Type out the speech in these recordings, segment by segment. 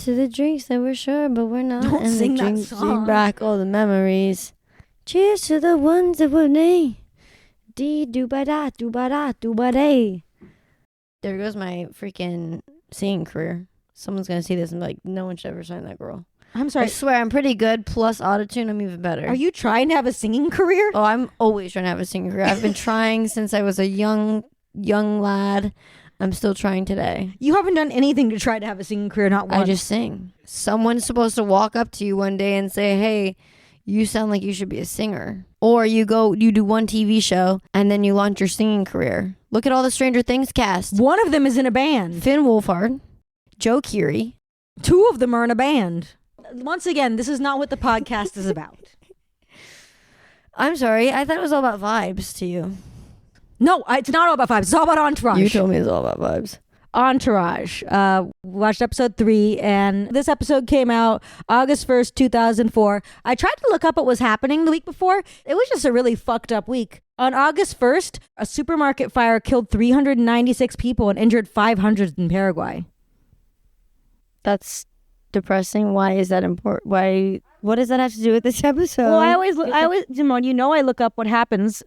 to the drinks that we're sure, but we're not. Don't and sing the that drinks song. bring back all the memories. Cheers to the ones that were named. Dee do ba da do ba da do ba day. There goes my freaking singing career. Someone's gonna see this and be like, no one should ever sign that girl. I'm sorry. I swear, I'm pretty good. Plus autotune, I'm even better. Are you trying to have a singing career? Oh, I'm always trying to have a singing career. I've been trying since I was a young lad. I'm still trying today. You haven't done anything to try to have a singing career, not once. I just sing. Someone's supposed to walk up to you one day and say, hey, you sound like you should be a singer. Or you do one TV show and then you launch your singing career. Look at all the Stranger Things cast. One of them is in a band. Finn Wolfhard, Joe Keery. 2 of them are in a band. Once again, this is not what the podcast is about. I'm sorry. I thought it was all about vibes to you. No, it's not all about vibes. It's all about Entourage. You told me it's all about vibes. Entourage. Watched episode 3, and this episode came out August 1st, 2004. I tried to look up what was happening the week before. It was just a really fucked up week. On August 1st, a supermarket fire killed 396 people and injured 500 in Paraguay. That's depressing. Why is that important? Why? What does that have to do with this episode? Well, I always, Simone, I look up what happens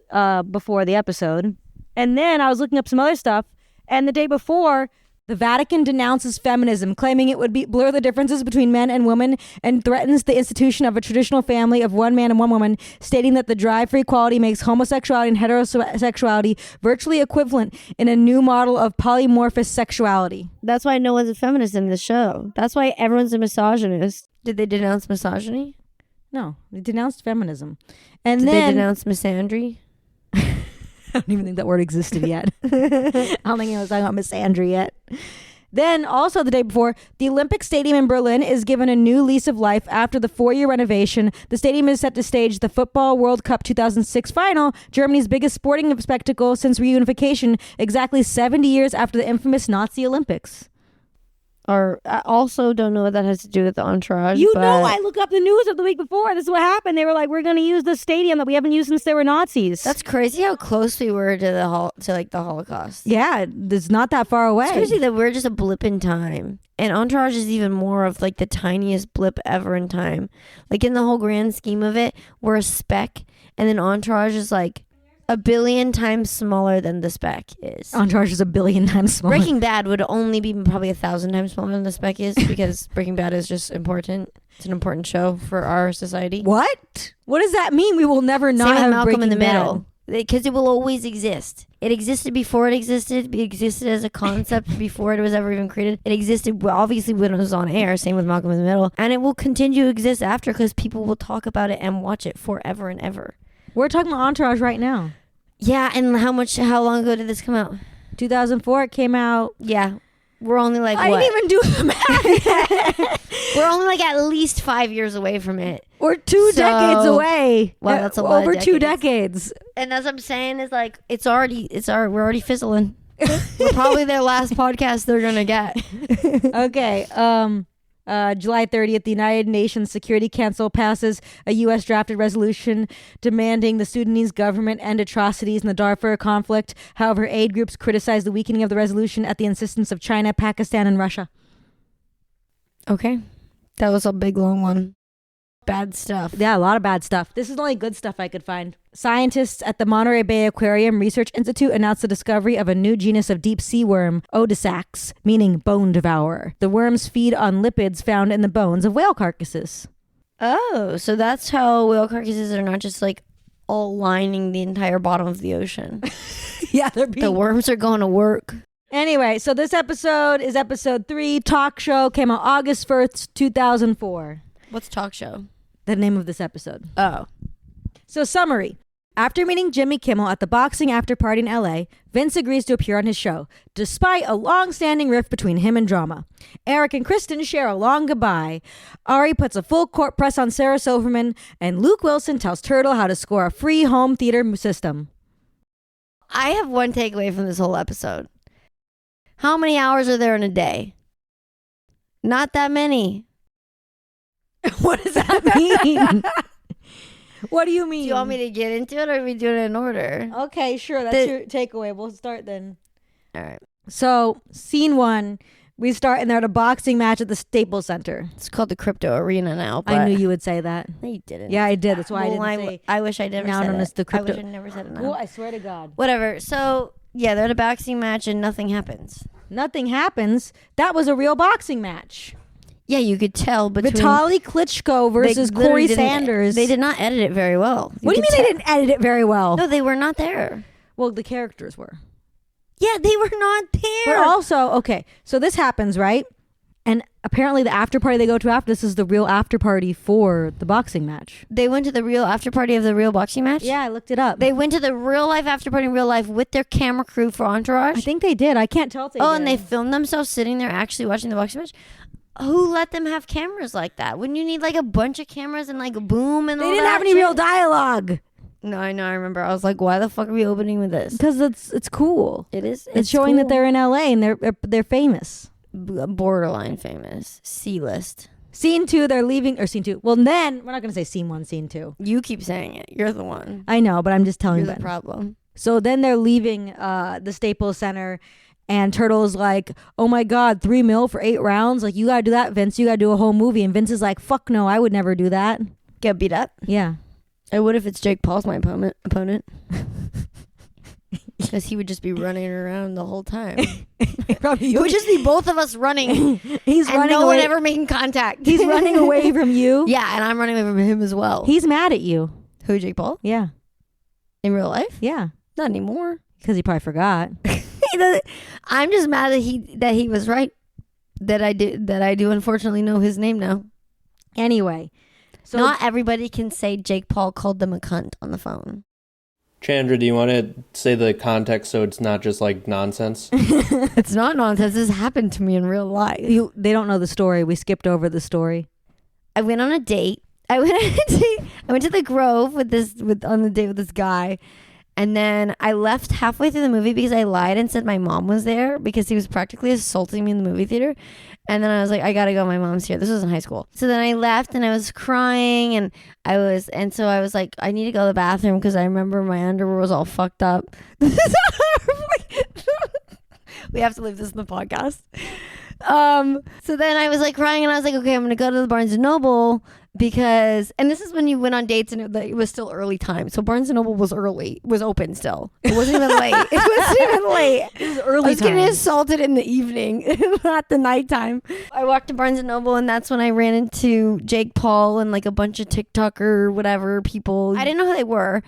before the episode. And then I was looking up some other stuff. And the day before, the Vatican denounces feminism, claiming it would blur the differences between men and women and threatens the institution of a traditional family of one man and one woman, stating that the drive for equality makes homosexuality and heterosexuality virtually equivalent in a new model of polymorphous sexuality. That's why no one's a feminist in the show. That's why everyone's a misogynist. Did they denounce misogyny? No, they denounced feminism. And Did then they denounce misandry? I don't even think that word existed yet. I don't think I was talking about Miss Andrew yet. Then also the day before, the Olympic Stadium in Berlin is given a new lease of life after the 4-year renovation. The stadium is set to stage the Football World Cup 2006 final, Germany's biggest sporting spectacle since reunification, exactly 70 years after the infamous Nazi Olympics. Or I also don't know what that has to do with the Entourage. I look up the news of the week before. This is what happened. They were like, we're going to use the stadium that we haven't used since they were Nazis. That's crazy how close we were to the Holocaust. Yeah, it's not that far away. It's crazy that we're just a blip in time. And Entourage is even more of like the tiniest blip ever in time. Like in the whole grand scheme of it, we're a speck. And then Entourage is like a billion times smaller than the speck is. Entourage is a billion times smaller. Breaking Bad would only be probably 1,000 times smaller than the speck is because Breaking Bad is just important. It's an important show for our society. What? What does that mean? We will never not Same with have Malcolm Breaking in the Bad. Middle. Because it will always exist. It existed before it existed. It existed as a concept before it was ever even created. It existed obviously when it was on air. Same with Malcolm in the Middle. And it will continue to exist after because people will talk about it and watch it forever and ever. We're talking about Entourage right now. Yeah, and how long ago did this come out? 2004, it came out. Yeah. We're only like, I didn't even do the math. We're only like at least 5 years away from it. We're 2 decades away. Wow, that's a lot over of 2 decades. And as I'm saying is like, we're already fizzling. We're probably their last podcast they're gonna get. Okay. July 30th, the United Nations Security Council passes a U.S. drafted resolution demanding the Sudanese government end atrocities in the Darfur conflict. However, aid groups criticize the weakening of the resolution at the insistence of China, Pakistan, and Russia. Okay. That was a big, long one. Bad stuff. Yeah, a lot of bad stuff. This is the only good stuff I could find. Scientists at the Monterey Bay Aquarium Research Institute announced the discovery of a new genus of deep sea worm, Odyssax, meaning bone devourer. The worms feed on lipids found in the bones of whale carcasses. Oh, so that's how whale carcasses are not just like all lining the entire bottom of the ocean. Yeah, the worms are going to work. Anyway, so this episode is episode 3, Talk Show, came out August 1st, 2004. What's talk show? The name of this episode. Oh. So summary. After meeting Jimmy Kimmel at the boxing after party in LA, Vince agrees to appear on his show, despite a long-standing rift between him and Drama. Eric and Kristen share a long goodbye. Ari puts a full court press on Sarah Silverman, and Luke Wilson tells Turtle how to score a free home theater system. I have one takeaway from this whole episode. How many hours are there in a day? Not that many. What does that mean? What do you mean? Do you want me to get into it or are we doing it in order? Okay, sure. That's your takeaway. We'll start then. All right. So, scene 1, We start and they're at a boxing match at the Staples Center. It's called the Crypto Arena now. But I knew you would say that. No, you didn't. Yeah, I did. That's why Well, I didn't say. I wish I never now said known it. as the I wish crypto. I never said it now. Well, I swear to God. Whatever. So, yeah, they're at a boxing match and nothing happens. Nothing happens. That was a real boxing match. Yeah, you could tell between... Vitaly Klitschko versus They literally Corey didn't- Sanders. They did not edit it very well. What do you mean they didn't edit it very well? No, they were not there. Well, the characters were. Yeah, they were not there. But also, okay, so this happens, right? And apparently the after party they go to after this is the real after party for the boxing match. They went to the real after party of the real boxing match? Yeah, I looked it up. They went to the real life after party in real life with their camera crew for Entourage? I think they did. I can't tell if they did. And they filmed themselves sitting there actually watching the boxing match? Who let them have cameras like that? Wouldn't you need like a bunch of cameras and like a boom and all that? They didn't have any shit? real dialogue. No, I know. I remember. I was like, why the fuck are we opening with this? Because it's cool. It is. It's showing that they're in LA and they're famous. Borderline famous. C-list. Scene 2, they're leaving, or scene 2. Well, then, we're not going to say scene 1, scene 2. You keep saying it. You're the one. I know, but I'm just telling you. You're the problem. So then they're leaving the Staples Center, and Turtle's like, oh my God, $3 million for 8 rounds? Like, you got to do that, Vince. You got to do a whole movie. And Vince is like, fuck no, I would never do that. Get beat up? Yeah. I would if it's Jake Paul's my opponent. Because he would just be running around the whole time. It would just be both of us running. He's and running no away. one ever making contact. He's running away from you. Yeah, and I'm running away from him as well. He's mad at you. Who, Jake Paul? Yeah. In real life? Yeah. Not anymore. Because he probably forgot. I'm just mad that he was right. That I do unfortunately know his name now. Anyway. So not everybody can say Jake Paul called them a cunt on the phone. Chandra, do you want to say the context so it's not just like nonsense? It's not nonsense. This happened to me in real life. They don't know the story. We skipped over the story. I went on a date. I went to the Grove on the date with this guy. And then I left halfway through the movie because I lied and said my mom was there because he was practically assaulting me in the movie theater. And then I was like, I gotta go. My mom's here. This was in high school. So then I left and I was crying and so I was like, I need to go to the bathroom because I remember my underwear was all fucked up. We have to leave this in the podcast. So then I was like crying and I was like, okay, I'm gonna go to the Barnes & Noble because, and this is when you went on dates and it was still early time. So Barnes & Noble was open still. It wasn't even late. It wasn't even late. It was early I was getting time. assaulted in the evening, not the nighttime. I walked to Barnes & Noble and that's when I ran into Jake Paul and like a bunch of TikToker, whatever people. I didn't know who they were.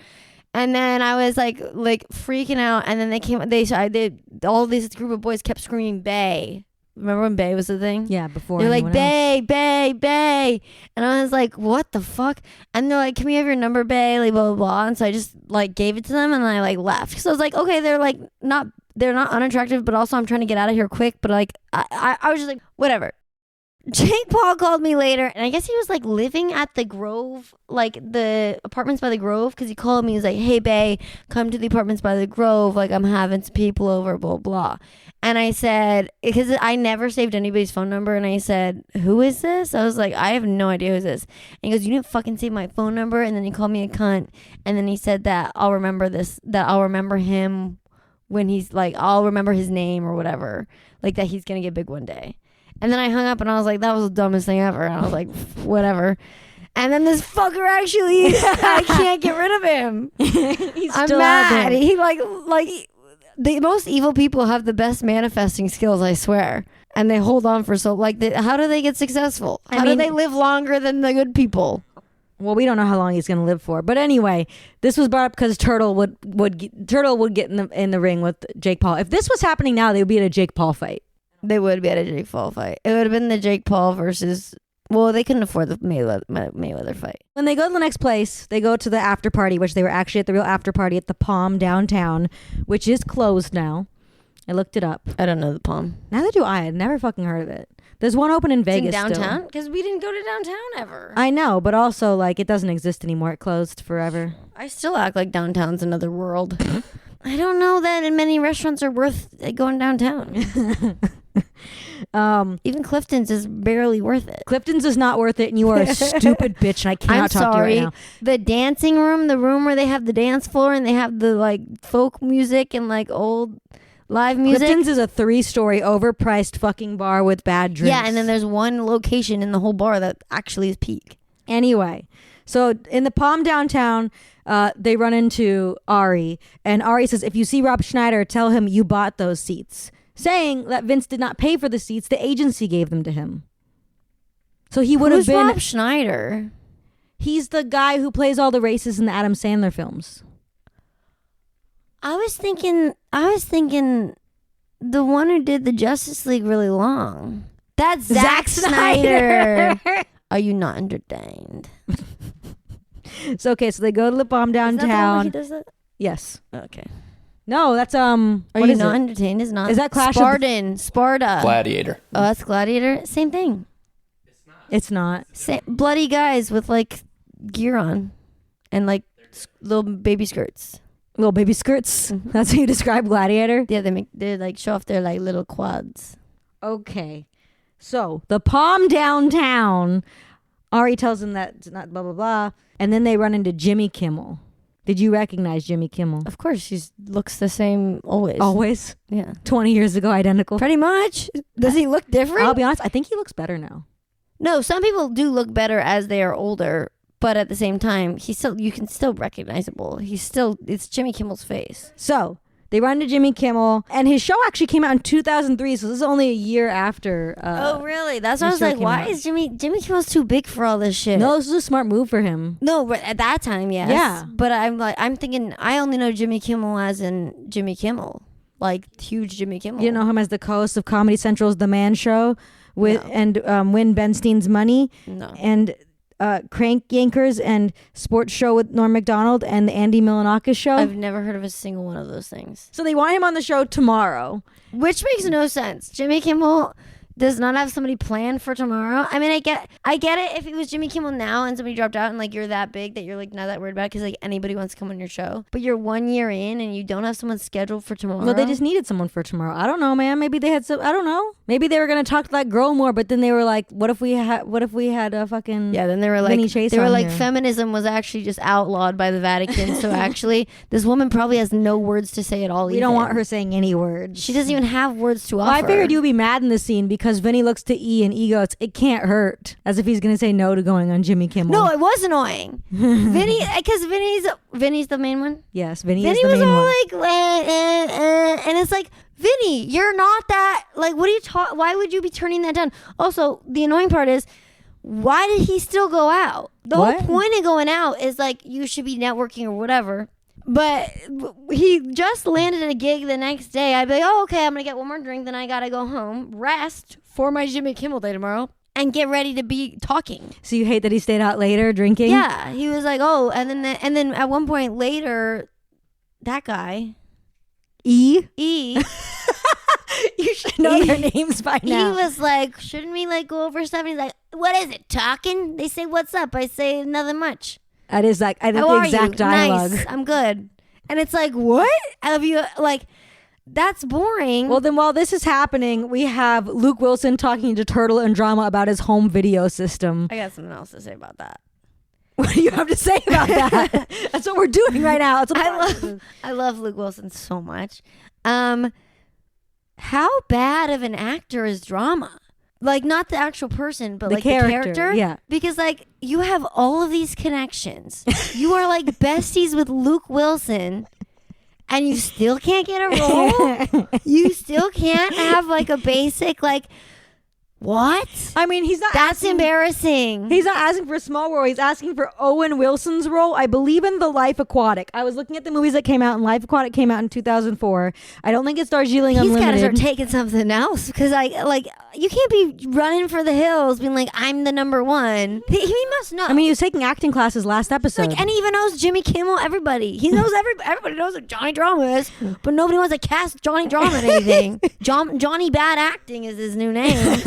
And then I was like freaking out. And then all this group of boys kept screaming "Bae." Remember when Bae was the thing? Yeah, before. They're like, anyone Bae, Bae, Bae. And I was like, what the fuck? And they're like, can we have your number, Bae? Like, blah, blah, blah. And so I just like gave it to them and then I like left. So I was like, okay, they're not unattractive, but also I'm trying to get out of here quick. But like, I was just like, whatever. Jake Paul called me later and I guess he was like living at the Grove, like the apartments by the Grove, because he called me. He was like, hey, Bae, come to the apartments by the Grove. Like, I'm having some people over, blah, blah. And I said, because I never saved anybody's phone number. And I said, who is this? I was like, I have no idea who this is. And he goes, you didn't fucking save my phone number. And then he called me a cunt. And then he said that I'll remember him when he's like, I'll remember his name or whatever. Like that he's going to get big one day. And then I hung up and I was like, that was the dumbest thing ever. And I was like, whatever. And then this fucker actually, I can't get rid of him. I'm still mad. out there. He like the most evil people have the best manifesting skills, I swear. And they hold on for so how do they get successl? How do they live longer than the good people? Well, we don't know how long he's going to live for. But anyway, this was brought up because Turtle would get in the ring with Jake Paul. If this was happening now, they would be at a Jake Paul fight. They would be at a Jake Paul fight. It would have been the Jake Paul versus... Well, they couldn't afford the Mayweather fight. When they go to the next place, they go to the after party, which they were actually at the real after party at the Palm downtown, which is closed now. I looked it up. I don't know the Palm. Neither do I. I'd never fucking heard of it. There's one open in Vegas it's in downtown? still. Because we didn't go to downtown ever. I know, but also, like, it doesn't exist anymore. It closed forever. I still act like downtown's another world. I don't know that many restaurants are worth going downtown. Even Clifton's is barely worth it. Clifton's is not worth it, and you are a stupid bitch, and I cannot talk to you right now. The dancing room, the room where they have the dance floor and they have the like folk music and like old live music. Clifton's is a 3-story overpriced fucking bar with bad drinks. Yeah, and then there's one location in the whole bar that actually is peak. Anyway, so in the Palm downtown, they run into Ari, and Ari says, if you see Rob Schneider, tell him you bought those seats, saying that Vince did not pay for the seats. The agency gave them to him. So he would have been... Rob Schneider? He's the guy who plays all the races in the Adam Sandler films. I was thinking the one who did the Justice League really long. That's Zack Snyder. Are you not entertained? So okay, so they go to the Palm downtown. Is that the one where he does that? Yes. Okay. No, that's Are what you is not it? entertained? Is not. Is that Clash of Sparta? Gladiator. Oh, that's Gladiator. Same thing. It's not. Bloody guys with like gear on, and like little baby skirts. Little baby skirts. That's how you describe Gladiator. Yeah, they like show off their like little quads. Okay. So the Palm downtown. Ari tells him that it's not blah blah blah, and then they run into Jimmy Kimmel. Did you recognize Jimmy Kimmel? Of course, she looks the same always. Always. Yeah. 20 years ago, identical. Pretty much. Does he look different? I'll be honest. I think he looks better now. No, some people do look better as they are older, but at the same time, you can still recognizable. It's Jimmy Kimmel's face. So they run to Jimmy Kimmel, and his show actually came out in 2003, so this is only a year after. Oh, really? That's why I was show like, came why out. is Jimmy Kimmel's too big for all this shit? No, this was a smart move for him. No, but at that time, yes. Yeah. But I'm thinking, I only know Jimmy Kimmel as in Jimmy Kimmel, like huge Jimmy Kimmel. You know him as the co-host of Comedy Central's The Man Show with No. and Win Benstein's Money No. and Crank Yankers and Sports Show with Norm Macdonald and the Andy Milonakis Show. I've never heard of a single one of those things. So they want him on the show tomorrow. Which makes no sense. Jimmy Kimmel does not have somebody planned for tomorrow. I mean, I get it if it was Jimmy Kimmel now and somebody dropped out and like you're that big that you're like not that worried about because like anybody wants to come on your show. But you're 1 year in and you don't have someone scheduled for tomorrow. Well, they just needed someone for tomorrow. I don't know, man. Maybe they had some. I don't know. Maybe they were gonna talk to that girl more, but then they were like, "What if we had a fucking Yeah, then they were Vinny like, Chase on here. feminism was actually just outlawed by the Vatican. So actually, this woman probably has no words to say at all. We don't want her saying any words. She doesn't even have words to offer. Well, I figured you would be mad in the scene because Vinny looks to E and E goes, "It can't hurt," as if he's gonna say no to going on Jimmy Kimmel. No, it was annoying. Vinny, because Vinny's the main one. Yes, Vinny Vinny is the was main all one. like, and it's like, Vinny, you're not that. Like, what are you talking? Why would you be turning that down? Also, the annoying part is, why did he still go out? The What? whole point of going out is like you should be networking or whatever. But he just landed at a gig the next day. I'd be like, oh, okay, I'm going to get one more drink. Then I got to go home, rest for my Jimmy Kimmel day tomorrow, and get ready to be talking. So you hate that he stayed out later drinking? Yeah. He was like, oh, and then at one point later, that guy, E? you should know their names by now. He was like, shouldn't we like go over stuff? And he's like, what is it, talking? They say, what's up? I say, nothing much. That is like, I think How the are exact you? dialogue. Nice. I'm good. And it's like, what? Have you, like, that's boring. Well, then while this is happening, we have Luke Wilson talking to Turtle and Drama about his home video system. I got something else to say about that. What do you have to say about that? That's what we're doing right now. That's what I love Luke Wilson so much. How bad of an actor is Drama? Like, not the actual person, but The like character, the character. yeah. Because like you have all of these connections. You are like besties with Luke Wilson. And you still can't get a role? You still can't have like a basic like, what? I mean, he's not That's asking, embarrassing. He's not asking for a small role. He's asking for Owen Wilson's role. I believe in The Life Aquatic. I was looking at the movies that came out, and Life Aquatic came out in 200004. I don't think it stars Gillian He's got to Unlimited. start taking something else because you can't be running for the hills being like, I'm the number one. He must know. I mean, he was taking acting classes last episode. and he even knows Jimmy Kimmel, everybody. He knows everybody knows what Johnny Drama is, but nobody wants to cast Johnny Drama in anything. Johnny Bad Acting is his new name.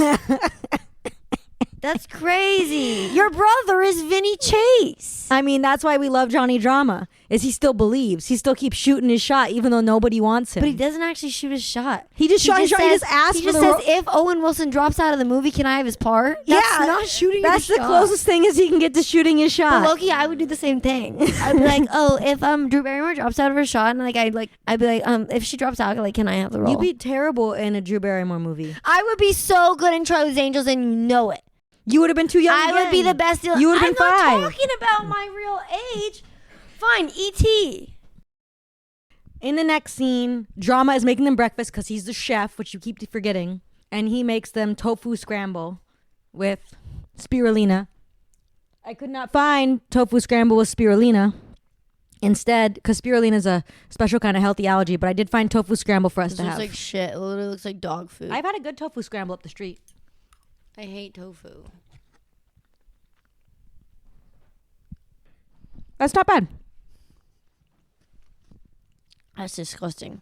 That's crazy. Your brother is Vinny Chase. I mean, that's why we love Johnny Drama, is he still believes. He still keeps shooting his shot even though nobody wants him. But he doesn't actually shoot his shot. He just shot his shot. He just asked he for just the says, if Owen Wilson drops out of the movie, can I have his part? That's not shooting his shot. That's the closest thing as he can get to shooting his shot. But Loki, I would do the same thing. I'd be like, oh, if Drew Barrymore drops out of her shot, and I'd be like, if she drops out, like, can I have the role? You'd be terrible in a Drew Barrymore movie. I would be so good in Charlie's Angels, and you know it. You would have been too young. I would be the best. You would have been 5. I'm not talking about my real age. Fine, E.T. In the next scene, Drama is making them breakfast because he's the chef, which you keep forgetting, and he makes them tofu scramble with spirulina. I could not find tofu scramble with spirulina. Instead, because spirulina is a special kind of healthy algae, but I did find tofu scramble for us to have. It looks like shit. It literally looks like dog food. I've had a good tofu scramble up the street. I hate tofu. That's not bad. That's disgusting.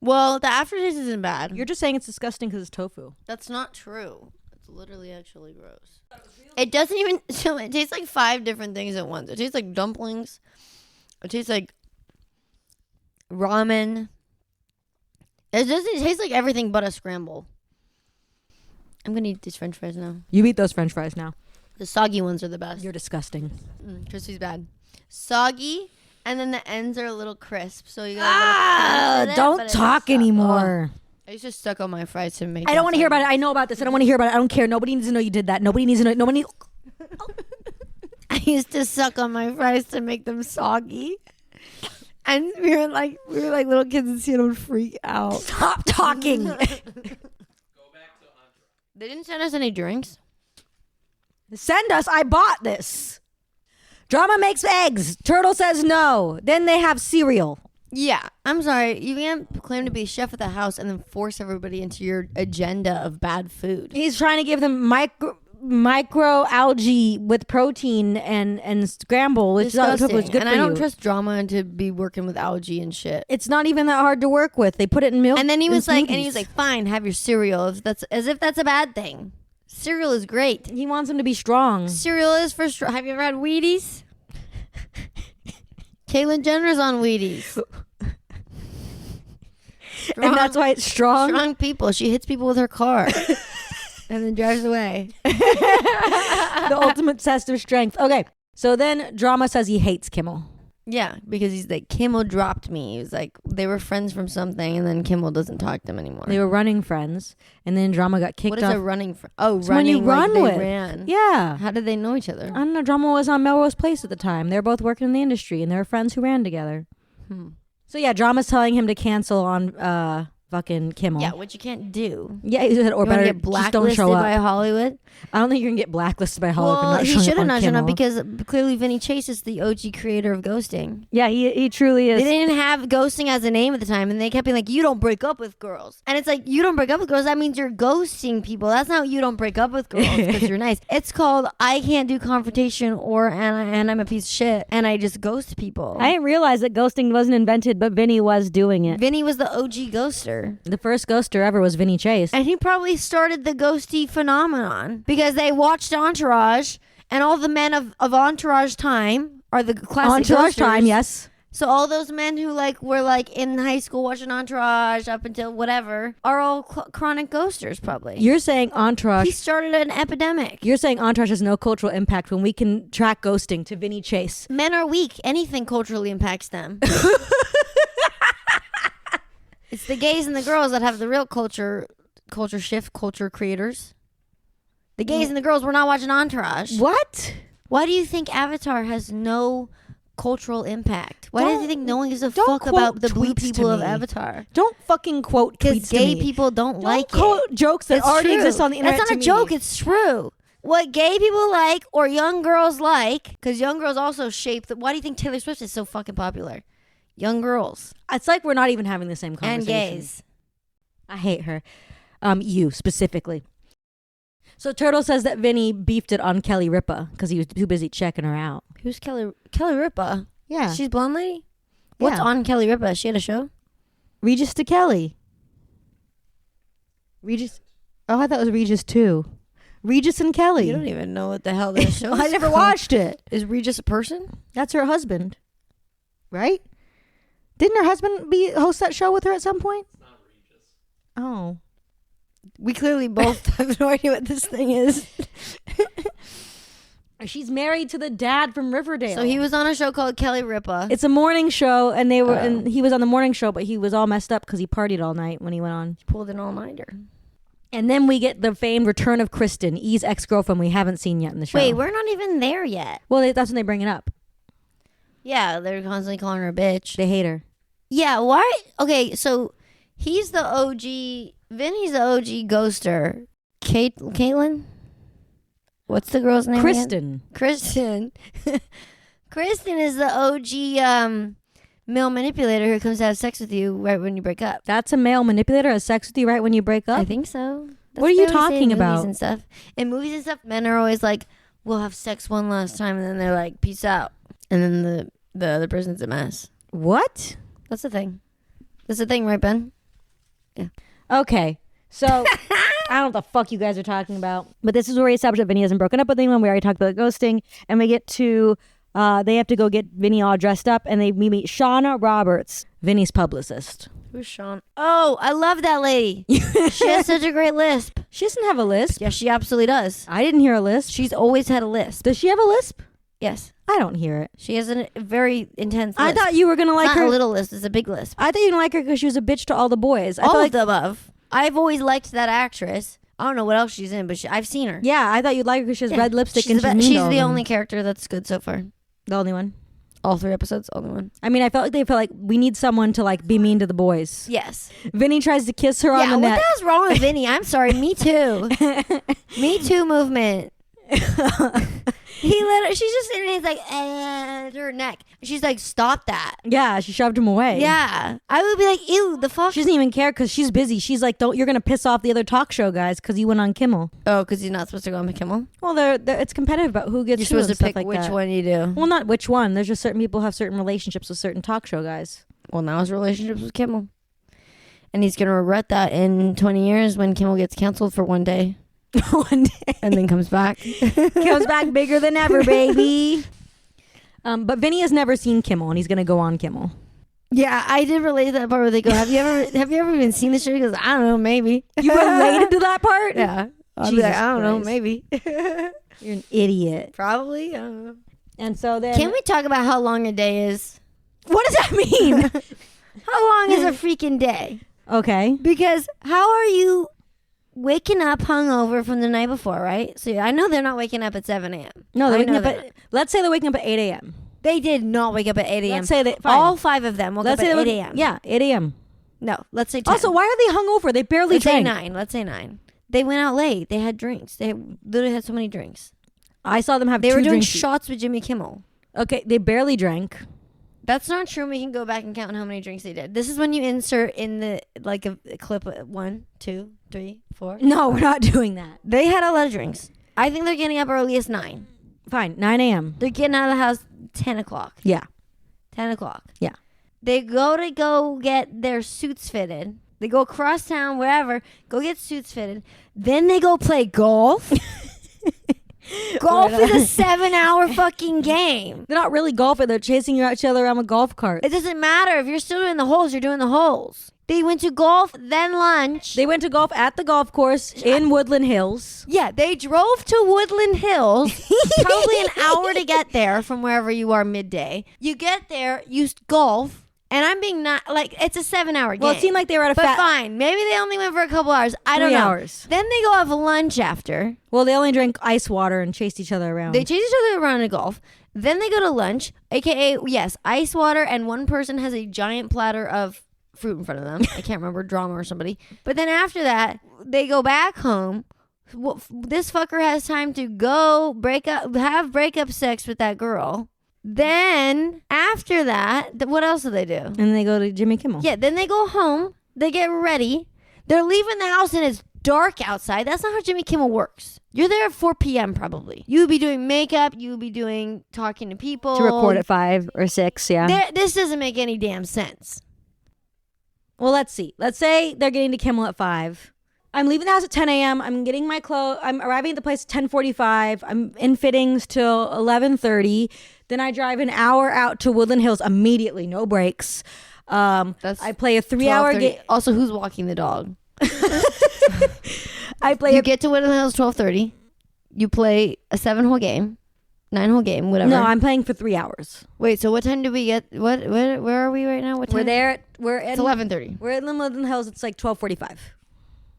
Well, the aftertaste isn't bad. You're just saying it's disgusting because it's tofu. That's not true. It's literally actually gross. It doesn't even... So it tastes like 5 different things at once. It tastes like dumplings. It tastes like ramen. It doesn't taste like everything but a scramble. I'm going to eat these french fries now. You eat those french fries now. The soggy ones are the best. You're disgusting. Crispy's bad. Soggy, and then the ends are a little crisp. So you got don't talk anymore. I used to suck on my fries to make I don't want to hear about it. I know about this. I don't want to hear about it. I don't care. Nobody needs to know you did that. Nobody needs to know. Nobody. I used to suck on my fries to make them soggy. And we were like little kids and Siena would freak out. Stop talking. They didn't send us any drinks. Send us. I bought this. Drama makes eggs. Turtle says no. Then they have cereal. Yeah, I'm sorry. You can't claim to be chef of the house and then force everybody into your agenda of bad food. He's trying to give them micro algae with protein and scramble, which is good and I don't trust Drama to be working with algae and shit. It's not even that hard to work with. They put it in milk. And then he was like, fine, have your cereal. As if that's a bad thing. Cereal is great. He wants them to be strong. Cereal is for strong. Have you ever had Wheaties? Caitlyn Jenner's on Wheaties. And that's why it's strong. Strong people. She hits people with her car. And then drives away. The ultimate test of strength. Okay. So then Drama says he hates Kimmel. Yeah, because he's like, Kimmel dropped me. He was like, they were friends from something, and then Kimmel doesn't talk to him anymore. They were running friends, and then Drama got kicked off. What is a running friend? Oh, so running when you run like with. They ran. Yeah. How did they know each other? I don't know. Drama was on Melrose Place at the time. They were both working in the industry, and they were friends who ran together. So yeah, Drama's telling him to cancel on fucking Kimmel. Yeah, which you can't do. Yeah, he said, or better, get just don't show blacklisted up. by Hollywood. I don't think you're gonna get blacklisted by Hollywood. Well, he should have not shown up Kimmel. because clearly Vinny Chase is the OG creator of ghosting. Yeah, he truly is. They didn't have ghosting as a name at the time, and they kept being like, "You don't break up with girls," and it's like, "You don't break up with girls." That means you're ghosting people. That's not you don't break up with girls because you're nice. It's called I can't do confrontation and I'm a piece of shit and I just ghost people. I didn't realize that ghosting wasn't invented, but Vinny was doing it. Vinny was the OG ghoster. The first ghoster ever was Vinny Chase. And he probably started the ghosty phenomenon because they watched Entourage, and all the men of Entourage time are the classic Entourage ghosters. time, yes. So all those men who were in high school watching Entourage up until whatever are all chronic ghosters probably. You're saying Entourage. He started an epidemic. You're saying Entourage has no cultural impact when we can track ghosting to Vinny Chase. Men are weak. Anything culturally impacts them. It's the gays and the girls that have the real culture shift, culture creators. The gays and the girls were not watching Entourage. What? Why do you think Avatar has no cultural impact? Why do you think no one gives a don't fuck quote about the blue tweets to people of me. Avatar? Don't fucking quote Because tweets gay to me. people don't like it. Quote jokes that It's already true. exist on the internet. That's not a joke. It's true. What gay people like or young girls like, because young girls also shape the. Why do you think Taylor Swift is so fucking popular? Young girls It's like we're not even having the same conversation. and gays. I hate her. You specifically. So Turtle says that Vinny beefed it on Kelly Ripa because he was too busy checking her out. Who's Kelly Ripa? Yeah. She's blonde lady? What's Yeah. on Kelly Ripa? She had a show? Regis to Kelly. Regis. Oh, I thought it was Regis too. Regis and Kelly. You don't even know what the hell this show is. I never called. watched it. Is Regis a person? That's her husband, right? Didn't her husband host that show with her at some point? It's not Regis. Oh. We clearly both have no idea what this thing is. She's married to the dad from Riverdale. So he was on a show called Kelly Ripa. It's a morning show, and and he was on the morning show, but he was all messed up because he partied all night when he went on. He pulled an all-nighter. And then we get the famed return of Kristen, E's ex-girlfriend we haven't seen yet in the show. Wait, we're not even there yet. Well, that's when they bring it up. Yeah, they're constantly calling her a bitch. They hate her. Yeah, why? Okay, so he's the OG. Vinny's the OG ghoster. Caitlin? What's the girl's name? Kristen. Kristen. Kristen is the OG male manipulator who comes to have sex with you right when you break up. That's a male manipulator, has sex with you right when you break up? I think so. What are you what they always say talking in about? movies and stuff. In movies and stuff, men are always like, we'll have sex one last time, and then they're like, peace out. And then the other person's a mess. What? That's the thing. That's the thing, right, Ben? Yeah. Okay. So, I don't know what the fuck you guys are talking about. But this is where we established that Vinny hasn't broken up with anyone. We already talked about ghosting. And we get to, they have to go get Vinny all dressed up. And we meet Shauna Roberts, Vinny's publicist. Who's Sean? Oh, I love that lady. She has such a great lisp. She doesn't have a lisp. Yeah, she absolutely does. I didn't hear a lisp. She's always had a lisp. Does she have a lisp? Yes. I don't hear it. She has a very intense lisp. I thought you were going to like Not her. a little lisp, it's a big lisp. I thought you didn't like her because she was a bitch to all the boys. I All felt of like the above. I've always liked that actress. I don't know what else she's in, but I've seen her. Yeah, I thought you'd like her because she has red lipstick and she's mean she's to all the of them. only character that's good so far. The only one. All 3 episodes, only one. I mean, I felt like they felt like we need someone to like be mean to the boys. Yes. Vinny tries to kiss her on the what neck. the hell's wrong with Vinny? I'm sorry. Me too. Me too movement. She's just sitting there, he's like, to her neck. She's like, stop that. Yeah, she shoved him away. Yeah. I would be like, ew, the fuck? She doesn't even care because she's busy. She's like, you're going to piss off the other talk show guys because you went on Kimmel. Oh, because you're not supposed to go on Kimmel? Well, it's competitive about who gets You're who supposed and to stuff pick like which that. one you do. Well, not which one. There's just certain people who have certain relationships with certain talk show guys. Well, now his relationship's with Kimmel. And he's going to regret that in 20 years when Kimmel gets canceled for one day. One day. And then comes back. Comes back bigger than ever, baby. But Vinny has never seen Kimmel, and he's going to go on Kimmel. Yeah, I did relate to that part where they go, have you ever even seen the show? He goes, I don't know, maybe. You related to that part? Yeah. I'll be Jesus like, I don't know, Christ. maybe. You're an idiot. Probably. I don't know. And so then... Can we talk about how long a day is? What does that mean? How long is a freaking day? Okay. Because how are you waking up hungover from the night before, right? So I know they're not waking up at 7 a.m. No, I they're waking know up they're at... Let's say they're waking up at 8 a.m. They did not wake up at 8 a.m. Let's say that... Fine. All 5 of them woke up at 8 a.m. Yeah, 8 a.m. No, let's say 10. Also, why are they hungover? They barely let's say drank. 9. Let's say 9. They went out late. They had drinks. They literally had so many drinks. I saw them have They two were doing drinks. shots with Jimmy Kimmel. Okay, they barely drank. That's not true. We can go back and count how many drinks they did. This is when you insert in the like a clip of 1, 2, 3, 4. No, we're not doing that. They had a lot of drinks. I think they're getting up earliest 9. Fine, 9 a.m. They're getting out of the house 10 o'clock. Yeah. 10 o'clock. Yeah. They go get their suits fitted. They go across town, wherever, go get suits fitted. Then they go play golf. Golf is a 7-hour fucking game. They're not really golfing. They're chasing each other around with golf carts. It doesn't matter. If you're still doing the holes, you're doing the holes. They went to golf, then lunch. They went to golf at the golf course in Woodland Hills. Yeah, they drove to Woodland Hills, probably an hour to get there from wherever you are midday. You get there, you golf, and I'm being not, like, it's a 7-hour game. Well, it seemed like they were at a But fine, maybe they only went for a couple hours. I don't 3 know. hours. Then they go have lunch after. Well, they only drank ice water and chased each other around. They chase each other around at golf. Then they go to lunch, aka, yes, ice water, and one person has a giant platter of fruit in front of them. I can't remember, drama or somebody. But then after that, they go back home. This fucker has time to go have breakup sex with that girl. Then after that, what else do they do? And they go to Jimmy Kimmel. Yeah, then they go home. They get ready. They're leaving the house and it's dark outside. That's not how Jimmy Kimmel works. You're there at 4 p.m. probably. You would be doing makeup. You would be talking to people. To record at 5 or 6, yeah. This doesn't make any damn sense. Well, let's see. Let's say they're getting to Kimmel at 5. I'm leaving the house at 10 a.m. I'm getting my clothes. I'm arriving at the place at 10:45. I'm in fittings till 11:30. Then I drive an hour out to Woodland Hills immediately, no breaks. I play a 3-hour game. Also, who's walking the dog? You get to Woodland Hills 12:30. You play a 7-hole game, 9-hole game, whatever. No, I'm playing for 3 hours. Wait, so what time do we get? Where are we right now? What time? It's 11:30. We're in Woodland Hills. It's like 12:45.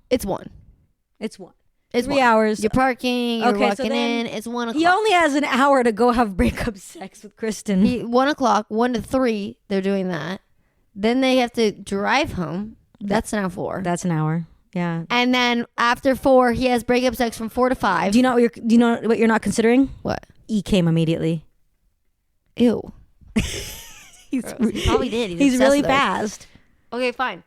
It's 1. It's 1. It's 3 hours. You're parking. You're Okay, so walking then in. It's 1 o'clock. He only has an hour to go have breakup sex with Kristen. 1 o'clock, 1 to 3. They're doing that. Then they have to drive home. That's now 4. That's an hour. Yeah. And then after 4, he has breakup sex from 4 to 5. Do you know what you're not considering? What? E came immediately. Ew. He probably did. He's really fast. Okay, fine.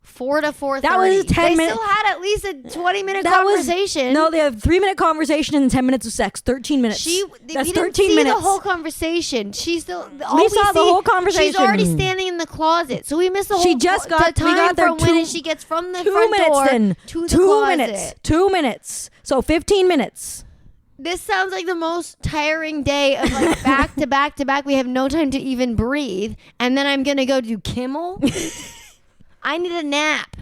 4 to 4:30. That was 10 minutes. They still had at least a 20-minute conversation. No, they have 3-minute conversation and 10 minutes of sex. 13 minutes. That's we 13 didn't see minutes. the whole conversation. She's still. We saw the whole conversation. She's already standing in the closet, so we missed the whole. She just got the time we got there from when she gets from the 2 front minutes door then. to the 2 closet. minutes. 2 minutes. So 15 minutes. This sounds like the most tiring day of like back to back to back. We have no time to even breathe, and then I'm gonna go do Kimmel. I need a nap.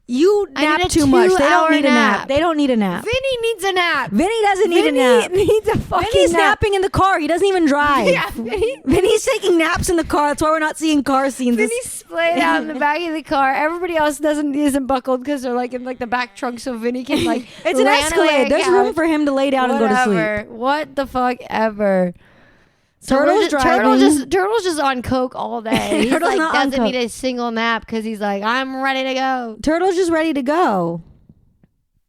You nap too much. They don't need a nap. They don't need a nap. Vinny needs a nap. Vinny doesn't need a nap. Needs a fucking Vinny's nap. napping in the car. He doesn't even drive. Yeah, Vinny's taking naps in the car. That's why we're not seeing car scenes. Vinny's splayed out in the back of the car. Everybody else isn't buckled because they're like in like the back trunk, so Vinny can like. It's an Escalade. There's room for him to lay down and go to sleep. What the fuck ever. Turtle's driving. Turtle's just on coke all day. He's Turtle's like not on doesn't need coke. a single nap because he's like, I'm ready to go. Turtle's just ready to go.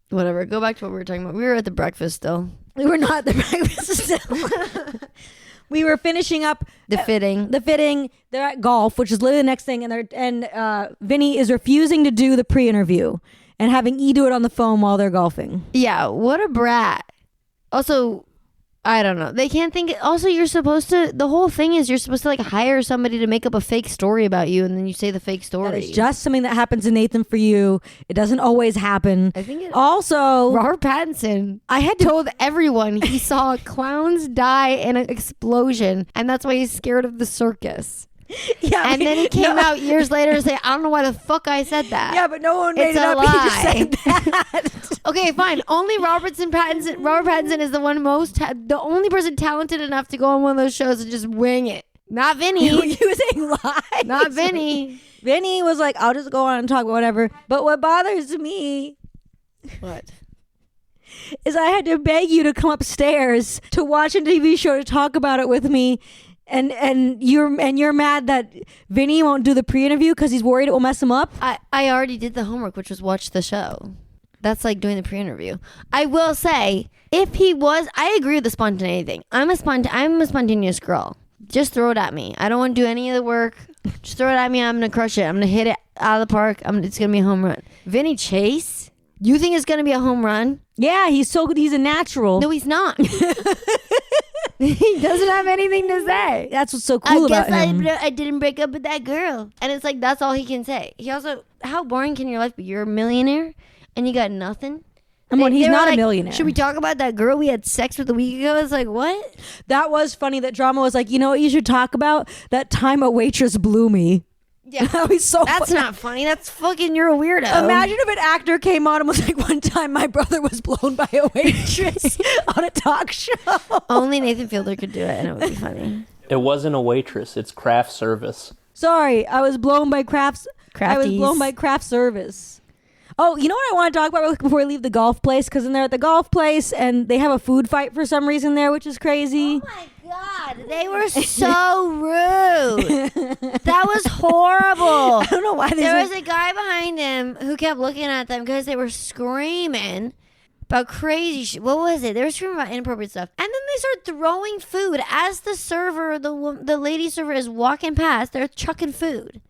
Whatever. Go back to what we were talking about. We were at the breakfast still. We were not at the breakfast still. We were finishing up The fitting. They're at golf, which is literally the next thing, and Vinny is refusing to do the pre-interview and having E do it on the phone while they're golfing. Yeah, what a brat. Also, I don't know. They can't think. Also, you're supposed to. The whole thing is you're supposed to like hire somebody to make up a fake story about you, and then you say the fake story. That is just something that happens in Nathan for You. It doesn't always happen. I think it. Also, Robert Pattinson. I had told everyone he saw clowns die in an explosion, and that's why he's scared of the circus. Yeah, and then he came out years later and say, "I don't know why the fuck I said that." Yeah, but no one made It's it a up. He just lie. said that. Okay, fine. Only Robert Pattinson is the the only person talented enough to go on one of those shows and just wing it. Not Vinny. Using lies. Not Vinny. Vinny was like, I'll just go on and talk about whatever. But what bothers me What? is I had to beg you to come upstairs to watch a TV show to talk about it with me. And you're mad that Vinny won't do the pre-interview because he's worried it will mess him up. I already did the homework, which was watch the show. That's like doing the pre-interview. I will say, if he was, I agree with the spontaneity thing. I'm a spontaneous girl. Just throw it at me. I don't want to do any of the work. Just throw it at me. I'm gonna crush it. I'm gonna hit it out of the park. It's gonna be a home run. Vinny Chase, you think it's gonna be a home run? Yeah, he's so good. He's a natural. No, he's not. He doesn't have anything to say. That's what's so cool about him. I didn't break up with that girl. And it's like, that's all he can say. He also, how boring can your life be? You're a millionaire and you got nothing? He's not like, a millionaire. Should we talk about that girl we had sex with a week ago? It's like, what? That was funny that Drama was like, you know what you should talk about? That time a waitress blew me. Yeah. That was so That's not funny. That's fucking, you're a weirdo. Imagine if an actor came on and was like, one time my brother was blown by a waitress on a talk show. Only Nathan Fielder could do it and it would be funny. It wasn't a waitress. It's craft service. Sorry, I was blown by craft service. Oh, you know what I want to talk about real quick before we leave the golf place? Because then they're at the golf place and they have a food fight for some reason there, which is crazy. Oh my God, they were so rude. That was horrible. I don't know why there was a guy behind him who kept looking at them because they were screaming about crazy shit. What was it? They were screaming about inappropriate stuff. And then they started throwing food as the server, the lady server is walking past. They're chucking food.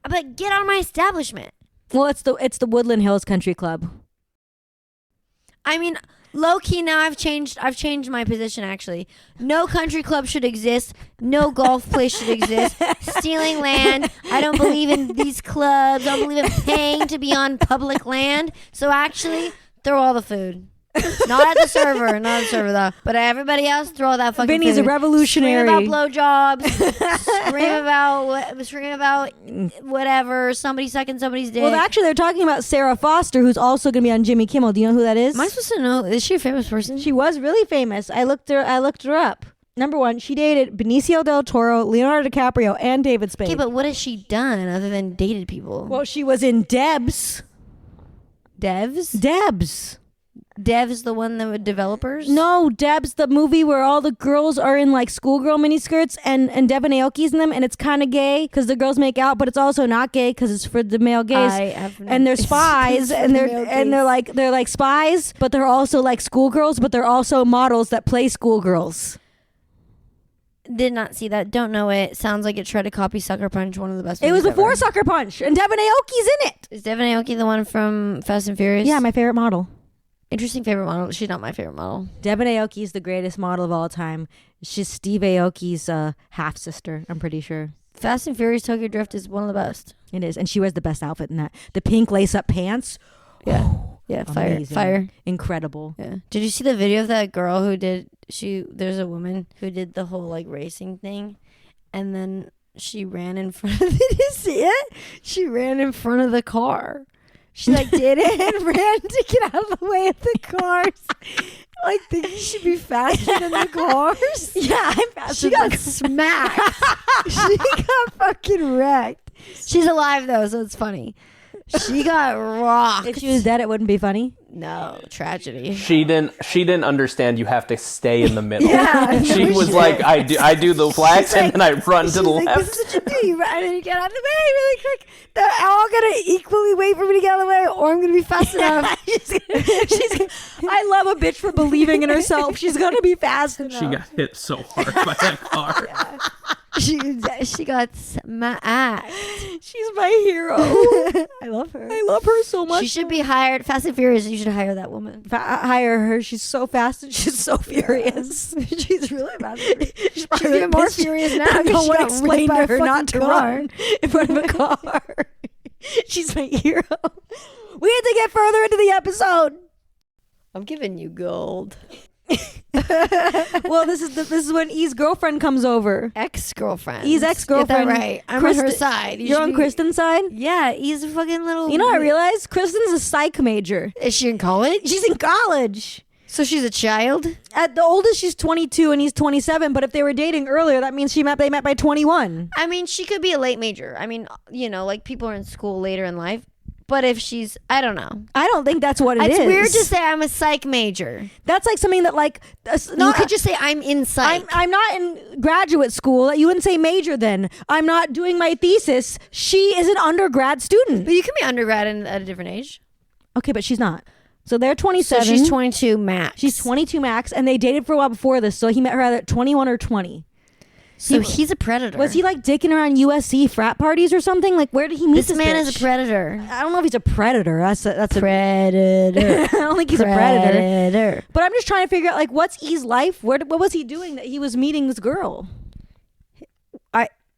I'm like, get out of my establishment. Well, it's the Woodland Hills Country Club. I mean, Low key now I've changed my position actually. No country club should exist. No golf place should exist. Stealing land. I don't believe in these clubs. I don't believe in paying to be on public land. So actually, throw all the food. Not at the server though. But everybody else, throw all that fucking Vinny's food. a revolutionary. Scream about blowjobs. scream about whatever. Somebody sucking somebody's dick. Well, actually, they're talking about Sarah Foster, who's also going to be on Jimmy Kimmel. Do you know who that is? Am I supposed to know? Is she a famous person? She was really famous. I looked her up. Number one, she dated Benicio del Toro, Leonardo DiCaprio, and David Spade. Okay, but what has she done other than dated people? Well, she was in Debs. Devs? Debs. Devs, the one that with developers? No, Debs, the movie where all the girls are in like schoolgirl miniskirts and Devin Aoki's in them, and it's kind of gay because the girls make out, but it's also not gay because it's for the male gays. And they're spies, and they're like spies, but they're also like schoolgirls, but they're also models that play schoolgirls. Did not see that. Don't know it. Sounds like it tried to copy Sucker Punch, one of the best. It was movies before ever. Sucker Punch, and Devin Aoki's in it. Is Devin Aoki the one from Fast and Furious? Yeah, my favorite model. Interesting favorite model. She's not my favorite model. Devin Aoki is the greatest model of all time. She's Steve Aoki's half sister, I'm pretty sure. Fast and Furious Tokyo Drift is one of the best. It is, and she wears the best outfit in that. The pink lace-up pants. Yeah. Yeah, Amazing. fire. Incredible. Yeah. Did you see the video of that girl who did there's a woman who did the whole like racing thing and then she ran in front of did you see it? She ran in front of the car. She like did it and ran to get out of the way of the cars. Like thinking she'd be faster than the cars. Yeah, I'm faster. She got smacked. She got fucking wrecked. She's alive though, so it's funny. She got rocked. If she was dead, it wouldn't be funny. No, tragedy. She didn't understand you have to stay in the middle. Yeah, she no was shit. like, I do the flags and then I run to the Like, left. this is what you do. You run and then you get out of the way really quick. They're all gonna equally wait for me to get out of the way, or I'm gonna be fast enough. I love a bitch for believing in herself. She's gonna be fast enough. She got hit so hard by that car. She got smacked. She's my hero. I love her. I love her so much. She should be hired. Fast and Furious. You should hire that woman. Hire her. She's so fast and she's so furious. She's really fast. She's probably even more pissed. furious now. No She one got explained ripped by to a her not to fucking car. run in front of a car. She's my hero. We had to get further into the episode. I'm giving you gold. Well, this is when E's girlfriend comes over. Ex-girlfriend. E's ex-girlfriend. Get that right. I'm on her side. You're on Kristen's side? Yeah, E's a fucking little. You know what I realized? Kristen's a psych major. Is she in college? She's in college. So she's a child? At the oldest, she's 22 and he's 27. But if they were dating earlier, that means they met by 21. I mean, she could be a late major. I mean, you know, like people are in school later in life. But if she's, I don't know. I don't think that's what it is. It's weird to say I'm a psych major. That's like something that like... You could just say I'm in psych. I'm not in graduate school. You wouldn't say major then. I'm not doing my thesis. She is an undergrad student. But you can be undergrad at a different age. Okay, but she's not. So they're 27. So she's 22 max. She's 22 max, and they dated for a while before this. So he met her either at 21 or 20. So he's a predator. Was he like dicking around USC frat parties or something? Like, where did he meet this man bitch? is a predator. I don't know if he's a predator. That's a Predator. I don't think he's a predator. But I'm just trying to figure out like what's E's life? What was he doing that he was meeting this girl?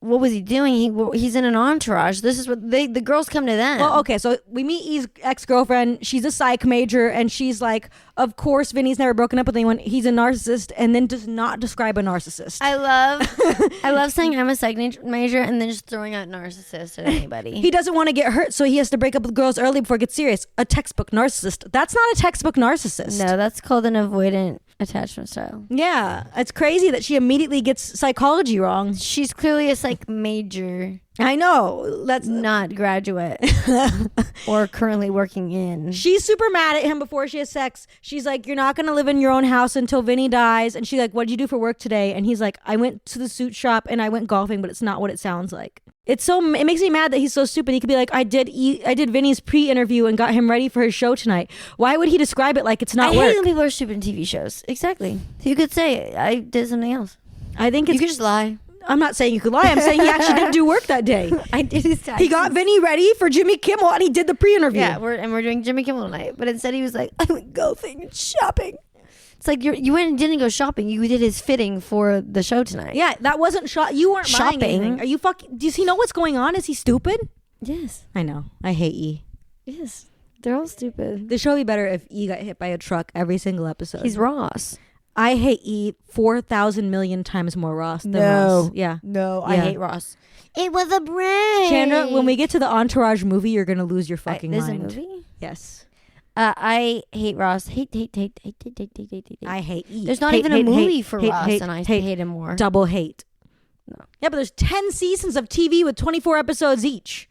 What was he doing? He's in an entourage. This is what the girls come to them. Well, okay, so we meet E's ex-girlfriend. She's a psych major, and she's like, of course, Vinny's never broken up with anyone. He's a narcissist, and then does not describe a narcissist. I love saying I'm a psych major and then just throwing out narcissist at anybody. He doesn't want to get hurt, so he has to break up with girls early before it gets serious. A textbook narcissist. That's not a textbook narcissist. No, that's called an avoidant attachment style. Yeah, it's crazy that she immediately gets psychology wrong. She's clearly a psych major. I know. That's not graduate or currently working in. She's super mad at him before she has sex. She's like, you're not going to live in your own house until Vinny dies. And she's like, what did you do for work today? And he's like, I went to the suit shop and I went golfing, but it's not what it sounds like. It makes me mad that he's so stupid. He could be like, I did Vinny's pre-interview and got him ready for his show tonight. Why would he describe it like it's not work? I hate when people are stupid in TV shows. Exactly. You could say, I did something else. I think you could just lie. I'm not saying you could lie. I'm saying he actually didn't do work that day. I did his taxes. He got Vinny ready for Jimmy Kimmel and he did the pre-interview. Yeah, we're doing Jimmy Kimmel tonight. But instead he was like, I went golfing and shopping. It's like you went and didn't go shopping. You did his fitting for the show tonight. Yeah, that wasn't you weren't Shopping. buying anything. Are you fucking? Does he know what's going on? Is he stupid? Yes. I know. I hate E. Yes. They're all stupid. The show would be better if E got hit by a truck every single episode. He's Ross. I hate E 4,000 million times more Ross than Ross. Yeah. No, I hate Ross. It was a break. Chandra, when we get to the Entourage movie, you're going to lose your fucking There's mind. a movie? Yes. I hate Ross. Hate. I hate E. There's not even a movie for Ross, and I hate him more. Double hate. No. Yeah, but there's 10 seasons of TV with 24 episodes each.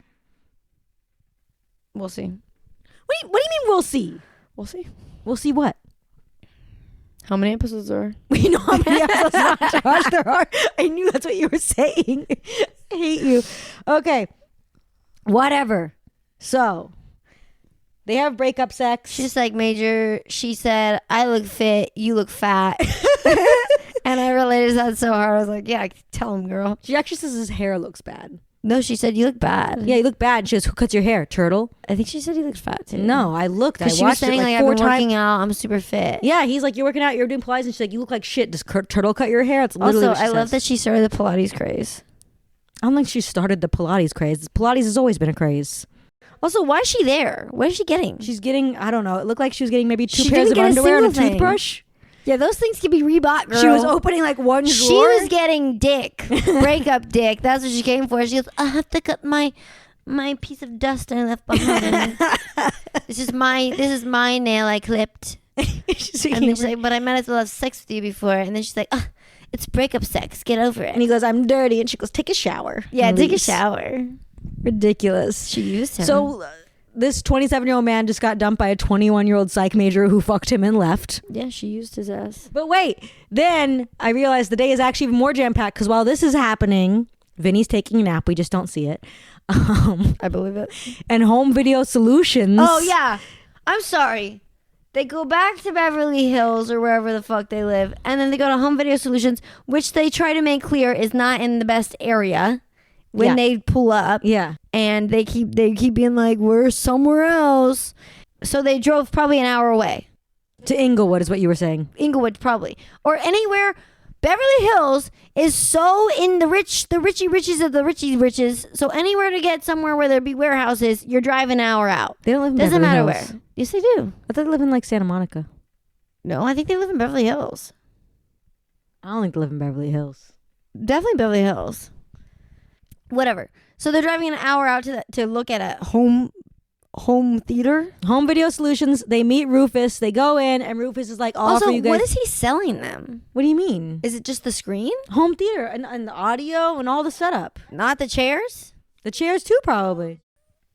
We'll see. What do you mean we'll see? We'll see. We'll see what? How many episodes there are? We know how many episodes of Entourage there are. I knew that's what you were saying. I hate you. Okay. Whatever. So, they have breakup sex. She's like, Major, she said, I look fit, you look fat. And I related to that so hard. I was like, yeah, tell him, girl. She actually says his hair looks bad. No, she said, you look bad. Yeah, you look bad. She goes, who cuts your hair? Turtle? I think she said he looked fat, too. No, I looked. I watched she was saying, it like I've 4 been times. working out, I'm super fit. Yeah, he's like, you're working out, you're doing Pilates, and she's like, you look like shit. Does Turtle cut your hair? It's literally Also, what she I love says. that she started the Pilates craze. I don't think she started the Pilates craze. Pilates has always been a craze. Also, why is she there? What is she getting? She's getting, I don't know, it looked like she was getting maybe 2 She pairs didn't of get a underwear and a single thing. toothbrush. Yeah, those things can be rebought, girl. She was opening like one She drawer. was getting dick. Breakup dick. That's what she came for. She goes, I have to cut my piece of dust I left behind. This is my nail I clipped. And then she's like, but I might as well have sex with you before. And then she's like, it's breakup sex. Get over it. And he goes, I'm dirty. And she goes, take a shower. Yeah, And take a leaves. shower. Ridiculous. She used him. So this 27-year-old man just got dumped by a 21-year-old psych major who fucked him and left. yeah, she used his ass. But wait, then I realized the day is actually even more jam-packed because while this is happening, Vinny's taking a nap. We just don't see it. I believe it. And Home Video Solutions. Oh, yeah. I'm sorry. They go back to Beverly Hills or wherever the fuck they live, and then they go to Home Video Solutions, which they try to make clear is not in the best area when they pull up. Yeah. And they keep being like, we're somewhere else. So they drove probably an hour away. To Inglewood is what you were saying. Inglewood, probably. Or anywhere. Beverly Hills is so in the richie riches of the richie riches. So anywhere to get somewhere where there be warehouses, you're driving an hour out. They don't live in Doesn't Beverly matter Hills. where. Yes, they do. I thought they live in like Santa Monica. No, I think they live in Beverly Hills. I don't think they live in Beverly Hills. Definitely Beverly Hills. Whatever. So they're driving an hour out to look at a home theater. Home Video Solutions. They meet Rufus. They go in, and Rufus is like, "Offer Also, you guys." what is he selling them? What do you mean? Is it just the screen? Home theater and the audio and all the setup. Not the chairs? The chairs too, probably.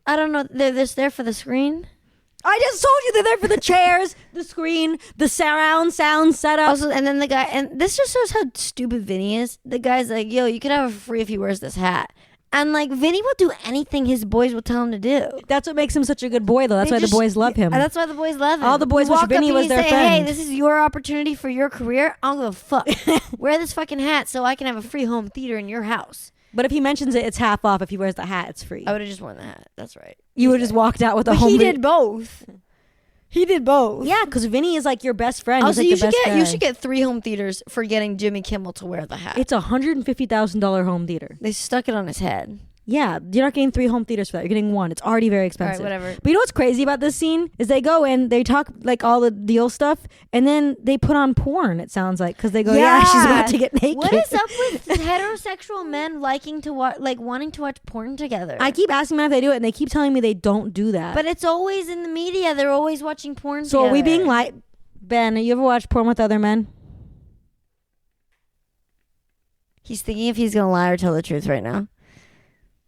I don't know. They're just there for the screen. I just told you they're there for the chairs, the screen, the surround sound setup. Also, and then the guy, and this just shows how stupid Vinny is. The guy's like, yo, you could have it for free if he wears this hat. And like, Vinny will do anything his boys will tell him to do. That's what makes him such a good boy, though. That's why the boys love him. That's why the boys love him. All the boys You wish walk Vinny up and was you their say, friend. Hey, this is your opportunity for your career. I don't give a fuck. Wear this fucking hat so I can have a free home theater in your house. But if he mentions it, it's half off. If he wears the hat, it's free. I would have just worn the hat. That's right. You would have just walked out with a But home he video. did both. He did both. Yeah, because Vinny is like your best friend. Also, He's like you should get 3 home theaters for getting Jimmy Kimmel to wear the hat. It's $150,000 home theater. They stuck it on his head. Yeah, you're not getting 3 home theaters for that. You're getting 1. It's already very expensive. All right, whatever. But you know what's crazy about this scene is they go in, they talk like all the deal stuff, and then they put on porn. It sounds like because they go, yeah, she's about to get naked. What is up with heterosexual men liking to watch, like wanting to watch porn together? I keep asking them if they do it, and they keep telling me they don't do that. But it's always in the media. They're always watching porn So together. are we being like Ben? You ever watched porn with other men? He's thinking if he's gonna lie or tell the truth right now.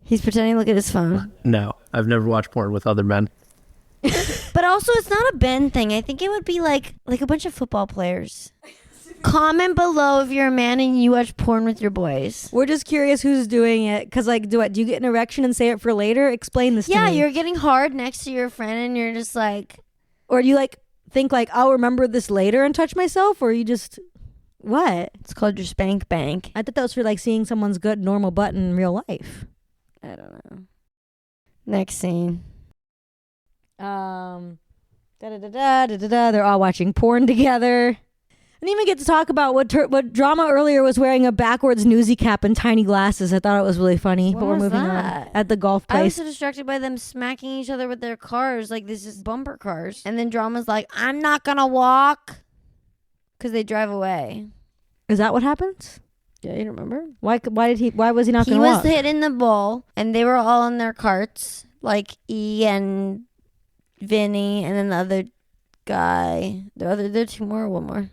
He's pretending to look at his phone. No, I've never watched porn with other men. But also, it's not a Ben thing. I think it would be like a bunch of football players. Comment below if you're a man and you watch porn with your boys. We're just curious who's doing it. Because like, do you get an erection and save it for later? Explain this to Yeah, me. you're getting hard next to your friend and you're just like... Or do you like think like, I'll remember this later and touch myself? Or you just... What? It's called your spank bank. I thought that was for like seeing someone's good normal butt in real life. I don't know. Next scene. They're all watching porn together. Didn't even get to talk about what Drama earlier was wearing a backwards newsy cap and tiny glasses. I thought it was really funny. When but we're was moving that? on. At the golf I was place. so distracted by them smacking each other with their cars. Like, this is bumper cars. And then Drama's like, I'm not gonna walk. Because they drive away. Is that what happens? Yeah, you remember? Why was he not He going to was walk? hitting the ball, and they were all in their carts. Like, E and Vinny, and then the other guy. There are two more or one more?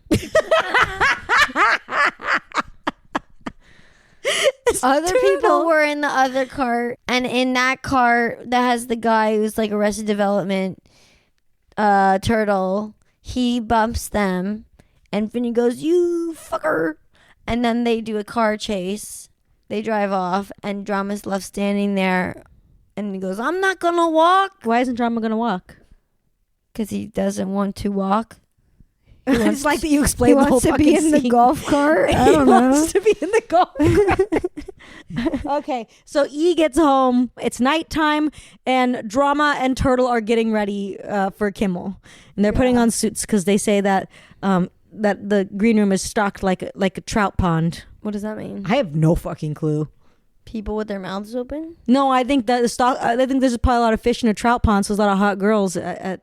Other people were in the other cart, and in that cart that has the guy who's like Arrested Development turtle, he bumps them, and Vinny goes, "You fucker!" And then they do a car chase. They drive off, and Drama's left standing there, and he goes, "I'm not gonna walk," Why isn't Drama going to walk? because he doesn't want to walk. It's like that you He explained the whole wants to be fucking in the scene. golf cart. I He don't know. wants to be in the golf cart. Okay, so E gets home. It's nighttime, and Drama and Turtle are getting ready for Kimmel, and they're putting on suits because they say that that the green room is stocked like a trout pond. What does that mean? I have no fucking clue. People with their mouths open? No, I think that I think there's probably a lot of fish in a trout pond, so there's a lot of hot girls at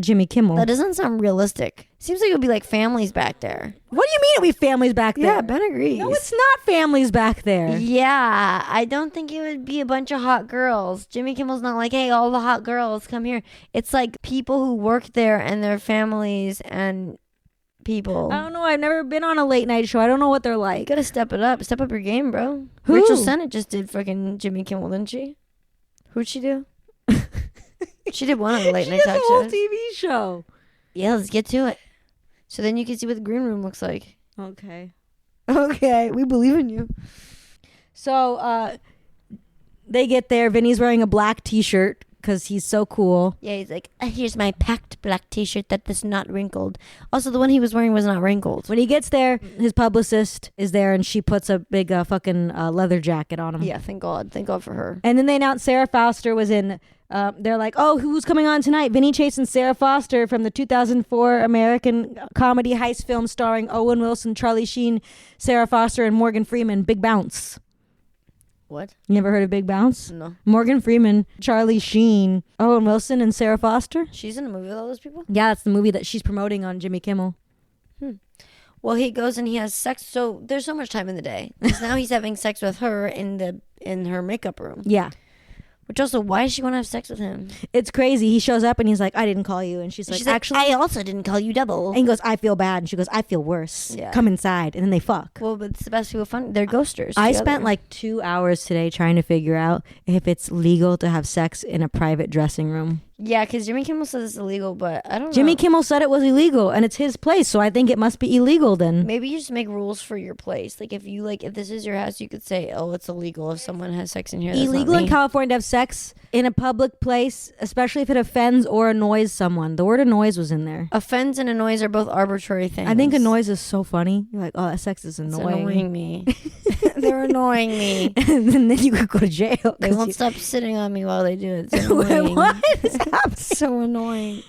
Jimmy Kimmel. That doesn't sound realistic. Seems like it would be like families back there. What do you mean it be families back there? Yeah, Ben agrees. No, it's not families back there. Yeah, I don't think it would be a bunch of hot girls. Jimmy Kimmel's not like, hey, all the hot girls, come here. It's like people who work there and their families and people. I don't know. I've never been on a late night show. I don't know what they're You like. gotta step it up. Step up your game, bro. Who? Rachel Sennett just did fucking Jimmy Kimmel, didn't she? Who'd she do? She did one of the late night She talk does a whole shows. TV show. Yeah, let's get to it. So then you can see what the green room looks like. Okay. Okay, we believe in you. So they get there. Vinny's wearing a black T-shirt because he's so cool. Yeah, he's like, here's my packed black T-shirt that is not wrinkled. Also, the one he was wearing was not wrinkled. When he gets there, his publicist is there, and she puts a big fucking leather jacket on him. Yeah, thank God. Thank God for her. And then they announced Sarah Foster was in. They're like, oh, who's coming on tonight? Vinny Chase and Sarah Foster from the 2004 American comedy heist film starring Owen Wilson, Charlie Sheen, Sarah Foster, and Morgan Freeman, Big Bounce. What? You never heard of Big Bounce? No. Morgan Freeman, Charlie Sheen, Owen Wilson, and Sarah Foster. She's in a movie with all those people? Yeah, that's the movie that she's promoting on Jimmy Kimmel. Well, he goes and he has sex. So there's so much time in the day. Because now he's having sex with her in her makeup room. Yeah. Which also, why does she want to have sex with him? It's crazy. He shows up and he's like, I didn't call you. And she's like, She's like, actually. I also didn't call you double. And he goes, I feel bad. And she goes, I feel worse. Yeah. Come inside. And then they fuck. Well, but it's the best people fun. They're ghosters. I together. spent like 2 hours today trying to figure out if it's legal to have sex in a private dressing room. Yeah, because Jimmy Kimmel says it's illegal, but I don't know. Jimmy Kimmel said it was illegal and it's his place. So I think it must be illegal then. Maybe you just make rules for your place. Like if this is your house, you could say, oh, it's illegal if someone has sex in here. That's not Illegal in me. California to have sex in a public place, especially if it offends or annoys someone. The word annoys was in there. Offense and annoys are both arbitrary things. I think annoys is so funny. You're like, oh, that sex is It's annoying. annoying me. They're annoying me. And then you could go to jail. 'cause They won't you- stop sitting on me while they do it. It's annoying. What is happening? It's so annoying.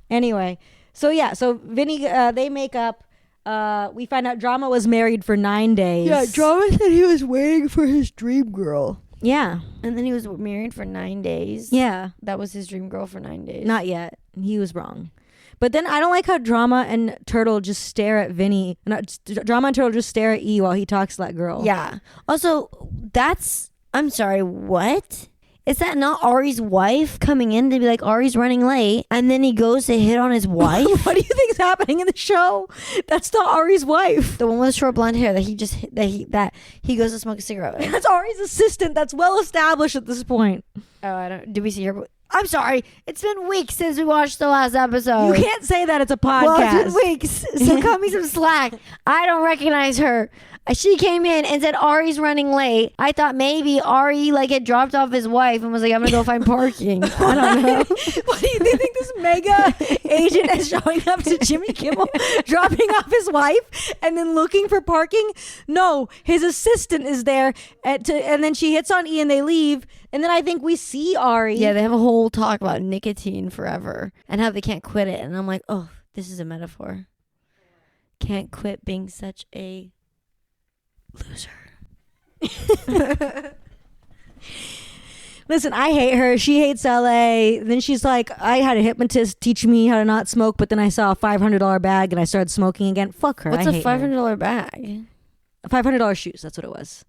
Anyway, so Vinny, they make up. We find out Drama was married for 9 days. Drama said he was waiting for his dream girl. Yeah. And then he was married for 9 days. Yeah. That was his dream girl for 9 days. Not yet. He was wrong. But then I don't like how Drama and Turtle just stare at Vinny. Drama and Turtle just stare at E while he talks to that girl. Yeah. Also, I'm sorry, what? Is that not Ari's wife coming in to be like, Ari's running late, and then he goes to hit on his wife? What do you think's happening in the show? That's not Ari's wife. The one with the short blonde hair that he goes to smoke a cigarette with. That's Ari's assistant. That's well established at this point. Oh, I don't. Did we see her? I'm sorry. It's been weeks since we watched the last episode. You can't say that it's a podcast. Well, it's been weeks, so cut me some slack. I don't recognize her. She came in and said Ari's running late. I thought maybe Ari had dropped off his wife and was like, I'm gonna go find parking. I don't know. What do you think this mega agent is showing up to Jimmy Kimmel, dropping off his wife and then looking for parking? No, his assistant is there, and then she hits on E and they leave. And then I think we see Ari. Yeah, they have a whole talk about nicotine forever and how they can't quit it. And I'm like, oh, this is a metaphor. can't quit being such a loser. Listen, I hate her. She hates LA. Then she's like, I had a hypnotist teach me how to not smoke, but then I saw a $500 bag and I started smoking again. Fuck her. What's I a hate her. $500 bag? $500 shoes. That's what it was.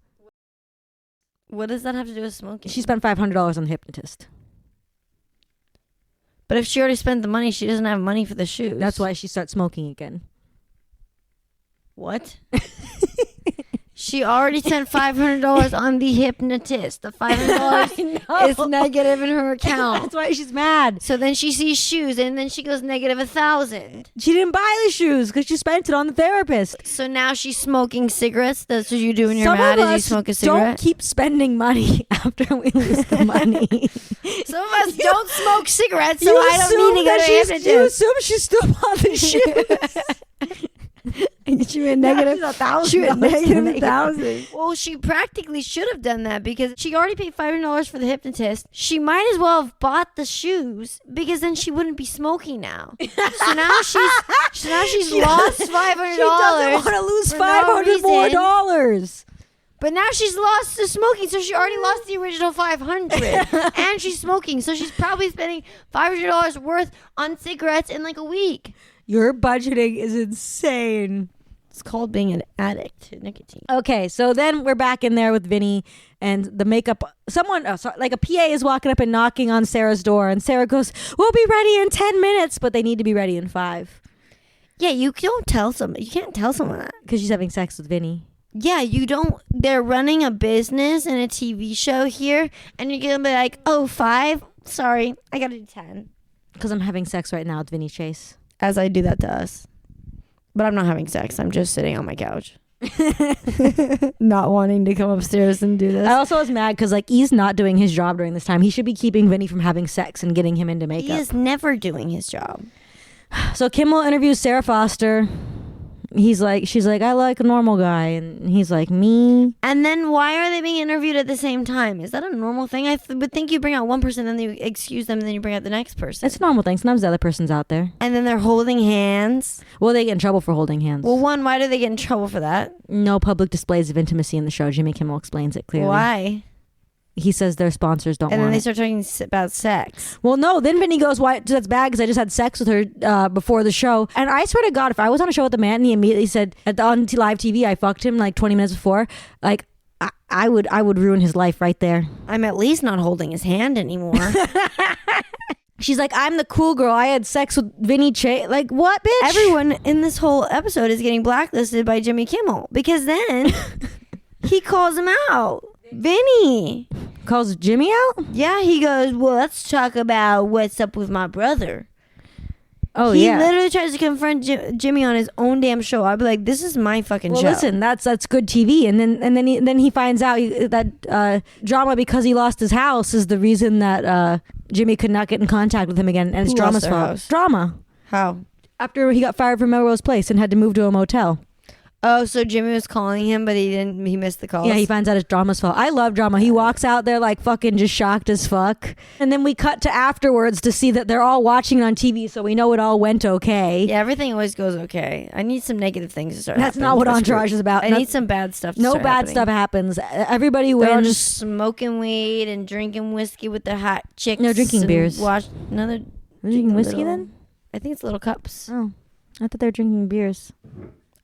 What does that have to do with smoking? She spent $500 on the hypnotist. But if she already spent the money, she doesn't have money for the shoes. That's why she starts smoking again. What? She already spent $500 on the hypnotist. The $500 is negative in her account. That's why she's mad. So then she sees shoes, and then she goes negative 1,000. She didn't buy the shoes because she spent it on the therapist. So now she's smoking cigarettes. That's what you do when you're Some mad. of Is you us smoke a don't cigarette. keep spending money after we lose the money. Some of us don't smoke cigarettes, so I don't need to go to hypnotist. You assume she still bought the shoes. She went negative. She went negative negative. 1,000. Well, she practically should have done that because she already paid $500 for the hypnotist. She might as well have bought the shoes because then she wouldn't be smoking now. So now she's lost $500. She doesn't want to lose $500 more dollars. But now she's lost to smoking, so she already lost the original $500, and she's smoking, so she's probably spending $500 worth on cigarettes in like a week. Your budgeting is insane. It's called being an addict to nicotine. Okay, so then we're back in there with Vinny and the makeup. Like a PA is walking up and knocking on Sarah's door, and Sarah goes, "We'll be ready in 10 minutes," but they need to be ready in 5. Yeah, you can't tell someone that. Because she's having sex with Vinny. Yeah, you don't. They're running a business and a TV show here, and you're gonna be like, "Oh, 5? Sorry, I gotta do 10." Because I'm having sex right now with Vinny Chase. As I do that to us. But I'm not having sex. I'm just sitting on my couch. Not wanting to come upstairs and do this. I also was mad because like he's not doing his job during this time. He should be keeping Vinny from having sex and getting him into makeup. He is never doing his job. So Kimmel interviews Sarah Foster. She's like, I like a normal guy. And he's like, me? And then why are they being interviewed at the same time? Is that a normal thing? I would think you bring out one person, then you excuse them, then you bring out the next person. It's a normal thing. Sometimes the other person's out there. And then they're holding hands. Well, they get in trouble for holding hands. Well, one, why do they get in trouble for that? No public displays of intimacy in the show. Jimmy Kimmel explains it clearly. Why? He says their sponsors don't And want then they it. start talking about sex. Well, no. Then Vinny goes, "Why? That's bad because I just had sex with her before the show." And I swear to God, if I was on a show with a man and he immediately said on live TV, I fucked him like 20 minutes before, like I would ruin his life right there. I'm at least not holding his hand anymore. She's like, "I'm the cool girl. I had sex with Vinny Chase." Like, what, bitch? Everyone in this whole episode is getting blacklisted by Jimmy Kimmel because then he calls him out. Vinny calls Jimmy out? Yeah, he goes, well, let's talk about what's up with my brother. Oh, he yeah. He literally tries to confront Jimmy on his own damn show. I'd be like, this is my fucking show. Well, listen, that's good TV. And then he finds out that drama because he lost his house is the reason that Jimmy could not get in contact with him again. And it's Drama's fault. House? Drama. How? After he got fired from Melrose Place and had to move to a motel. Oh, so Jimmy was calling him, but he missed the calls? Yeah, he finds out it's Drama's fault. I love Drama. He walks out there like fucking just shocked as fuck. And then we cut to afterwards to see that they're all watching it on TV, so we know it all went okay. Yeah, everything always goes okay. I need some negative things to start That's happening. not what Entourage is about. I need some bad stuff to No start bad happening. stuff happens. Everybody wins. They're all just smoking weed and drinking whiskey with their hot chicks. No, drinking beers. Drinking drinking whiskey then? I think it's little cups. Oh, I thought they were drinking beers.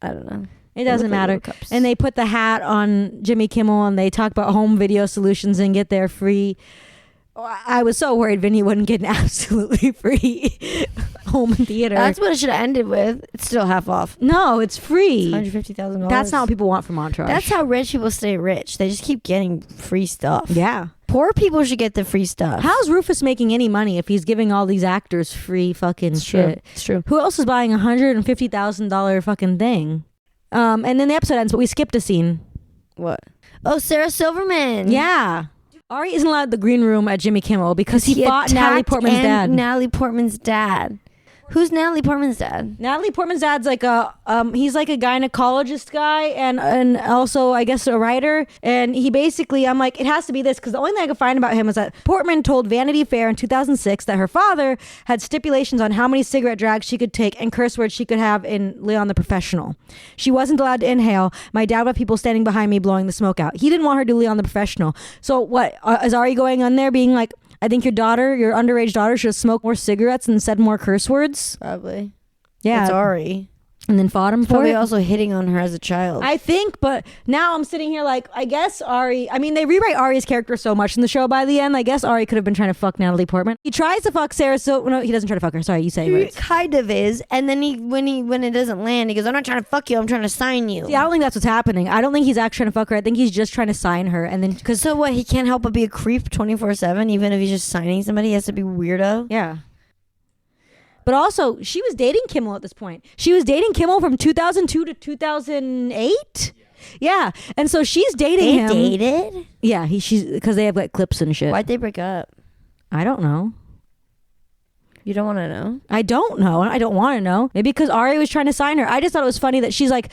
I don't know. It doesn't matter. And they put the hat on Jimmy Kimmel and they talk about home video solutions and get their free. I was so worried Vinny wouldn't get an absolutely free home theater. That's what it should have ended with. It's still half off. No, it's free. $150,000. That's not what people want from Entourage. That's how rich people stay rich. They just keep getting free stuff. Yeah. Poor people should get the free stuff. How's Rufus making any money if he's giving all these actors free fucking shit? It's true. Who else is buying $150,000 fucking thing? And then the episode ends, but we skipped a scene. What? Oh, Sarah Silverman. Yeah. Ari isn't allowed the green room at Jimmy Kimmel because he fought Natalie attacked Portman's dad. Natalie Portman's dad. Who's Natalie Portman's dad? Natalie Portman's dad's like he's like a gynecologist guy and also I guess a writer. And he basically, I'm like, it has to be this, because the only thing I could find about him is that Portman told Vanity Fair in 2006 that her father had stipulations on how many cigarette drags she could take and curse words she could have in Leon the Professional. She wasn't allowed to inhale. My dad would have people standing behind me blowing the smoke out. He didn't want her to do Leon the Professional. So what, is Ari going on there being like, I think your underage daughter should have smoked more cigarettes and said more curse words? Probably. Yeah. It's Ari. And then fought him for Probably it? also hitting on her as a child. I think, but now I'm sitting here like, I guess Ari, I mean, they rewrite Ari's character so much in the show by the end. I guess Ari could have been trying to fuck Natalie Portman. He tries to fuck Sarah, so no, he doesn't try to fuck her. Sorry, you say He words. kind of is, and then when it doesn't land, he goes, "I'm not trying to fuck you. I'm trying to sign you." See, I don't think that's what's happening. I don't think he's actually trying to fuck her. I think he's just trying to sign her, and then because So what? He can't help but be a creep 24/7, even if he's just signing somebody. He has to be weirdo. yeah. But also, she was dating Kimmel at this point. She was dating Kimmel from 2002 to 2008. Yeah, and so she's dating They him. dated? Yeah, she's because they have like clips and shit. Why'd they break up? I don't know. You don't want to know? I don't know. I don't want to know. Maybe because Ari was trying to sign her. I just thought it was funny that she's like,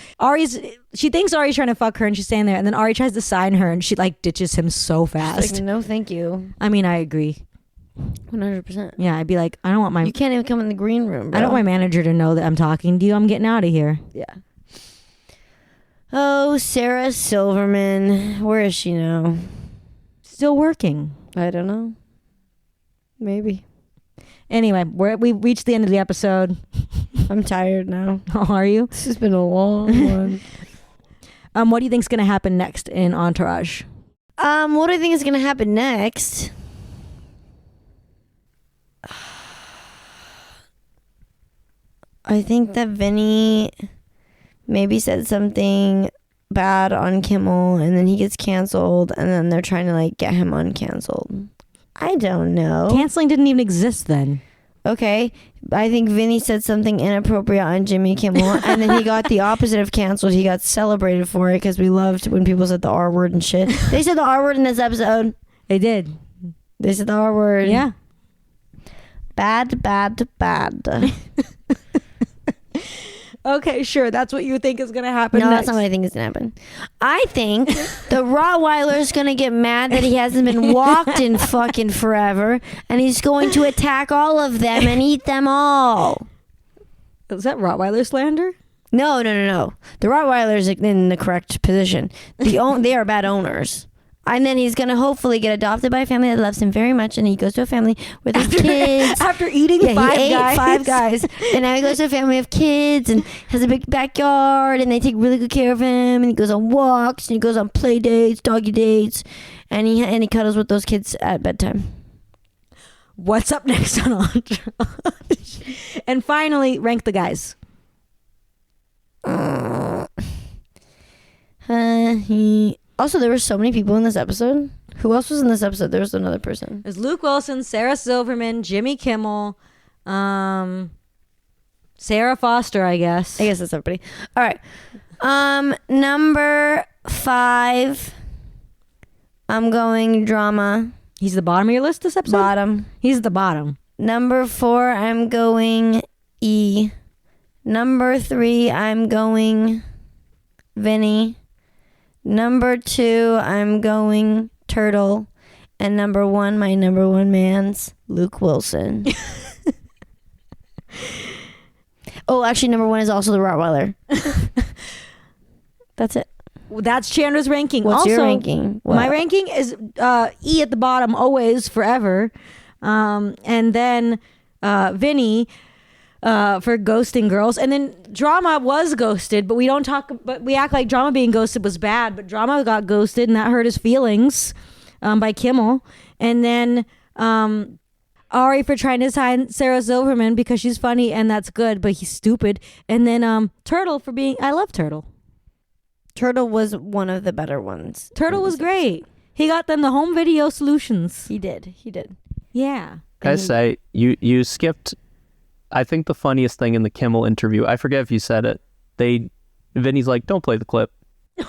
she thinks Ari's trying to fuck her and she's standing there. And then Ari tries to sign her and she like ditches him so fast. Like, no, thank you. I mean, I agree. 100%. Yeah, I'd be like, I don't want my... You can't even come in the green room, bro. I don't want my manager to know that I'm talking to you. I'm getting out of here. Yeah. Oh, Sarah Silverman. Where is she now? Still working. I don't know. Maybe. Anyway, we've reached the end of the episode. I'm tired now. Are you? This has been a long one. What do you think's going to happen next in Entourage? What do I think is going to happen next? I think that Vinny maybe said something bad on Kimmel and then he gets canceled and then they're trying to like get him uncanceled. I don't know. Canceling didn't even exist then. Okay. I think Vinny said something inappropriate on Jimmy Kimmel and then he got the opposite of canceled. He got celebrated for it because we loved when people said the R word and shit. They said the R word in this episode. They did. They said the R word. Yeah. Bad. Okay, sure. That's what you think is going to happen No, next. that's not what I think is going to happen. I think the Rottweiler is going to get mad that he hasn't been walked in fucking forever, and he's going to attack all of them and eat them all. Is that Rottweiler slander? No. The Rottweiler is in the correct position. They are bad owners. And then he's going to hopefully get adopted by a family that loves him very much, and he goes to a family with his kids. After eating He ate guys. 5 guys. And now he goes to a family of kids and has a big backyard and they take really good care of him and he goes on walks and he goes on play dates, doggy dates, and he cuddles with those kids at bedtime. What's up next on Entourage? And finally, rank the guys. Also, there were so many people in this episode. Who else was in this episode? There was another person. There's Luke Wilson, Sarah Silverman, Jimmy Kimmel, Sarah Foster, I guess. I guess that's everybody. All right. Number 5. I'm going drama. He's the bottom of your list this episode? Bottom. He's the bottom. Number 4, I'm going E. Number 3, I'm going Vinny. Number 2, I'm going Turtle. And number 1, my number 1 man's Luke Wilson. Oh, actually, number 1 is also the Rottweiler. That's it. That's Chandra's ranking. What's also, your ranking? What? My ranking is E at the bottom, always, forever. And then Vinny for ghosting girls. And then Drama was ghosted, but we act like Drama being ghosted was bad. But Drama got ghosted, and that hurt his feelings by Kimmel. And then Ari for trying to sign Sarah Silverman because she's funny, and that's good, but he's stupid. And then Turtle for being... I love Turtle. Turtle was one of the better ones. Turtle was great. He got them the home video solutions. He did. Yeah. I say you skipped, I think, the funniest thing in the Kimmel interview. I forget if you said it. Vinny's like, don't play the clip.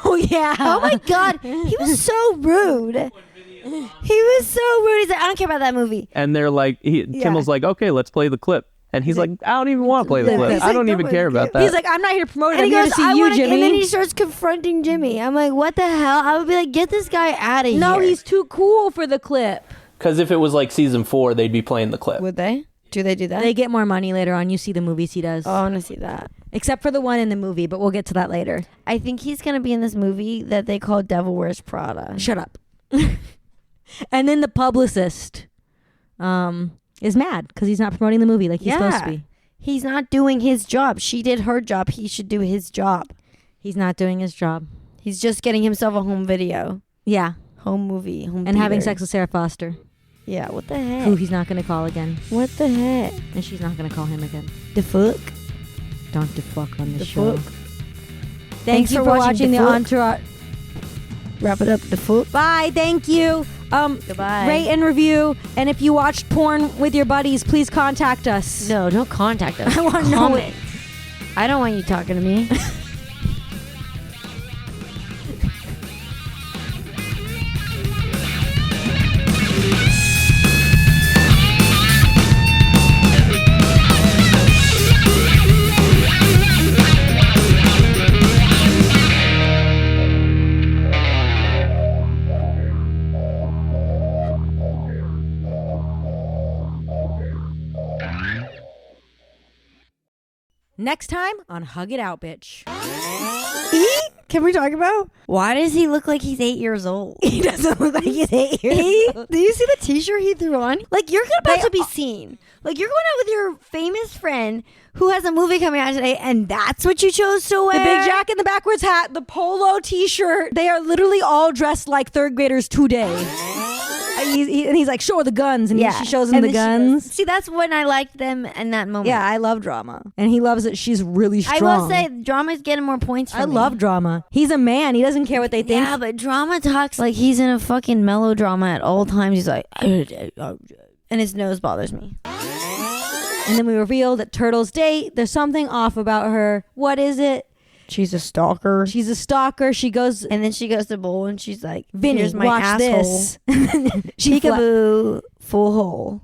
Oh, yeah. Oh, my God. He was so rude. He was so rude. He's like, I don't care about that movie. And they're like, Kimmel's like, okay, let's play the clip. And he's like, I don't even want to play the clip. He's I don't like, even "That care was about good." that. He's like, I'm not here to promote it. And I'm he here goes, to see I you, want to, Jimmy. and then he starts confronting Jimmy. I'm like, what the hell? I would be like, get this guy out of here. No, he's too cool for the clip. Because if it was like season 4, they'd be playing the clip. Would they? Do they do that? They get more money later on. You see the movies he does. Oh, I want to see that. Except for the one in the movie, but we'll get to that later. I think he's going to be in this movie that they call Devil Wears Prada. Shut up. And then the publicist is mad because he's not promoting the movie like he's supposed to be. He's not doing his job. She did her job. He should do his job. He's not doing his job. He's just getting himself a home video. Yeah. Home movie. Home And having theater. sex with Sarah Foster, Yeah, what the heck? who he's not going to call again. What the heck? And she's not going to call him again. The fuck? Don't defuck on this The show. fuck? Thanks for watching the fuck. Entourage. Wrap it up. The fuck? Bye. Thank you. Goodbye. Rate and review. And if you watched porn with your buddies, please contact us. No, don't contact us. I wanna know Comment. I don't want you talking to me. Next time on Hug It Out, bitch. Can we talk about why does he look like he's 8 years old? He doesn't look like he's 8 years old. Do you see the t-shirt he threw on? Like, you're about to be seen. Like, you're going out with your famous friend who has a movie coming out today, and that's what you chose to wear? The big jacket and the backwards hat, the polo t-shirt. They are literally all dressed like third graders today. And he's like, show her the guns. And she shows him And the then she guns. goes- See, that's when I liked them in that moment. Yeah, I love drama. And he loves that she's really strong. I will say, drama's getting more points for I me. love drama. He's a man. He doesn't care what they think. Yeah, but drama talks like he's in a fucking melodrama at all times. He's like, and his nose bothers me. And then we reveal that Turtle's date, there's something off about her. What is it? She's a stalker. She's a stalker. She goes, And then she goes to Bull and she's like, Vinny, here's my watch asshole. this. She Peekaboo, full hole.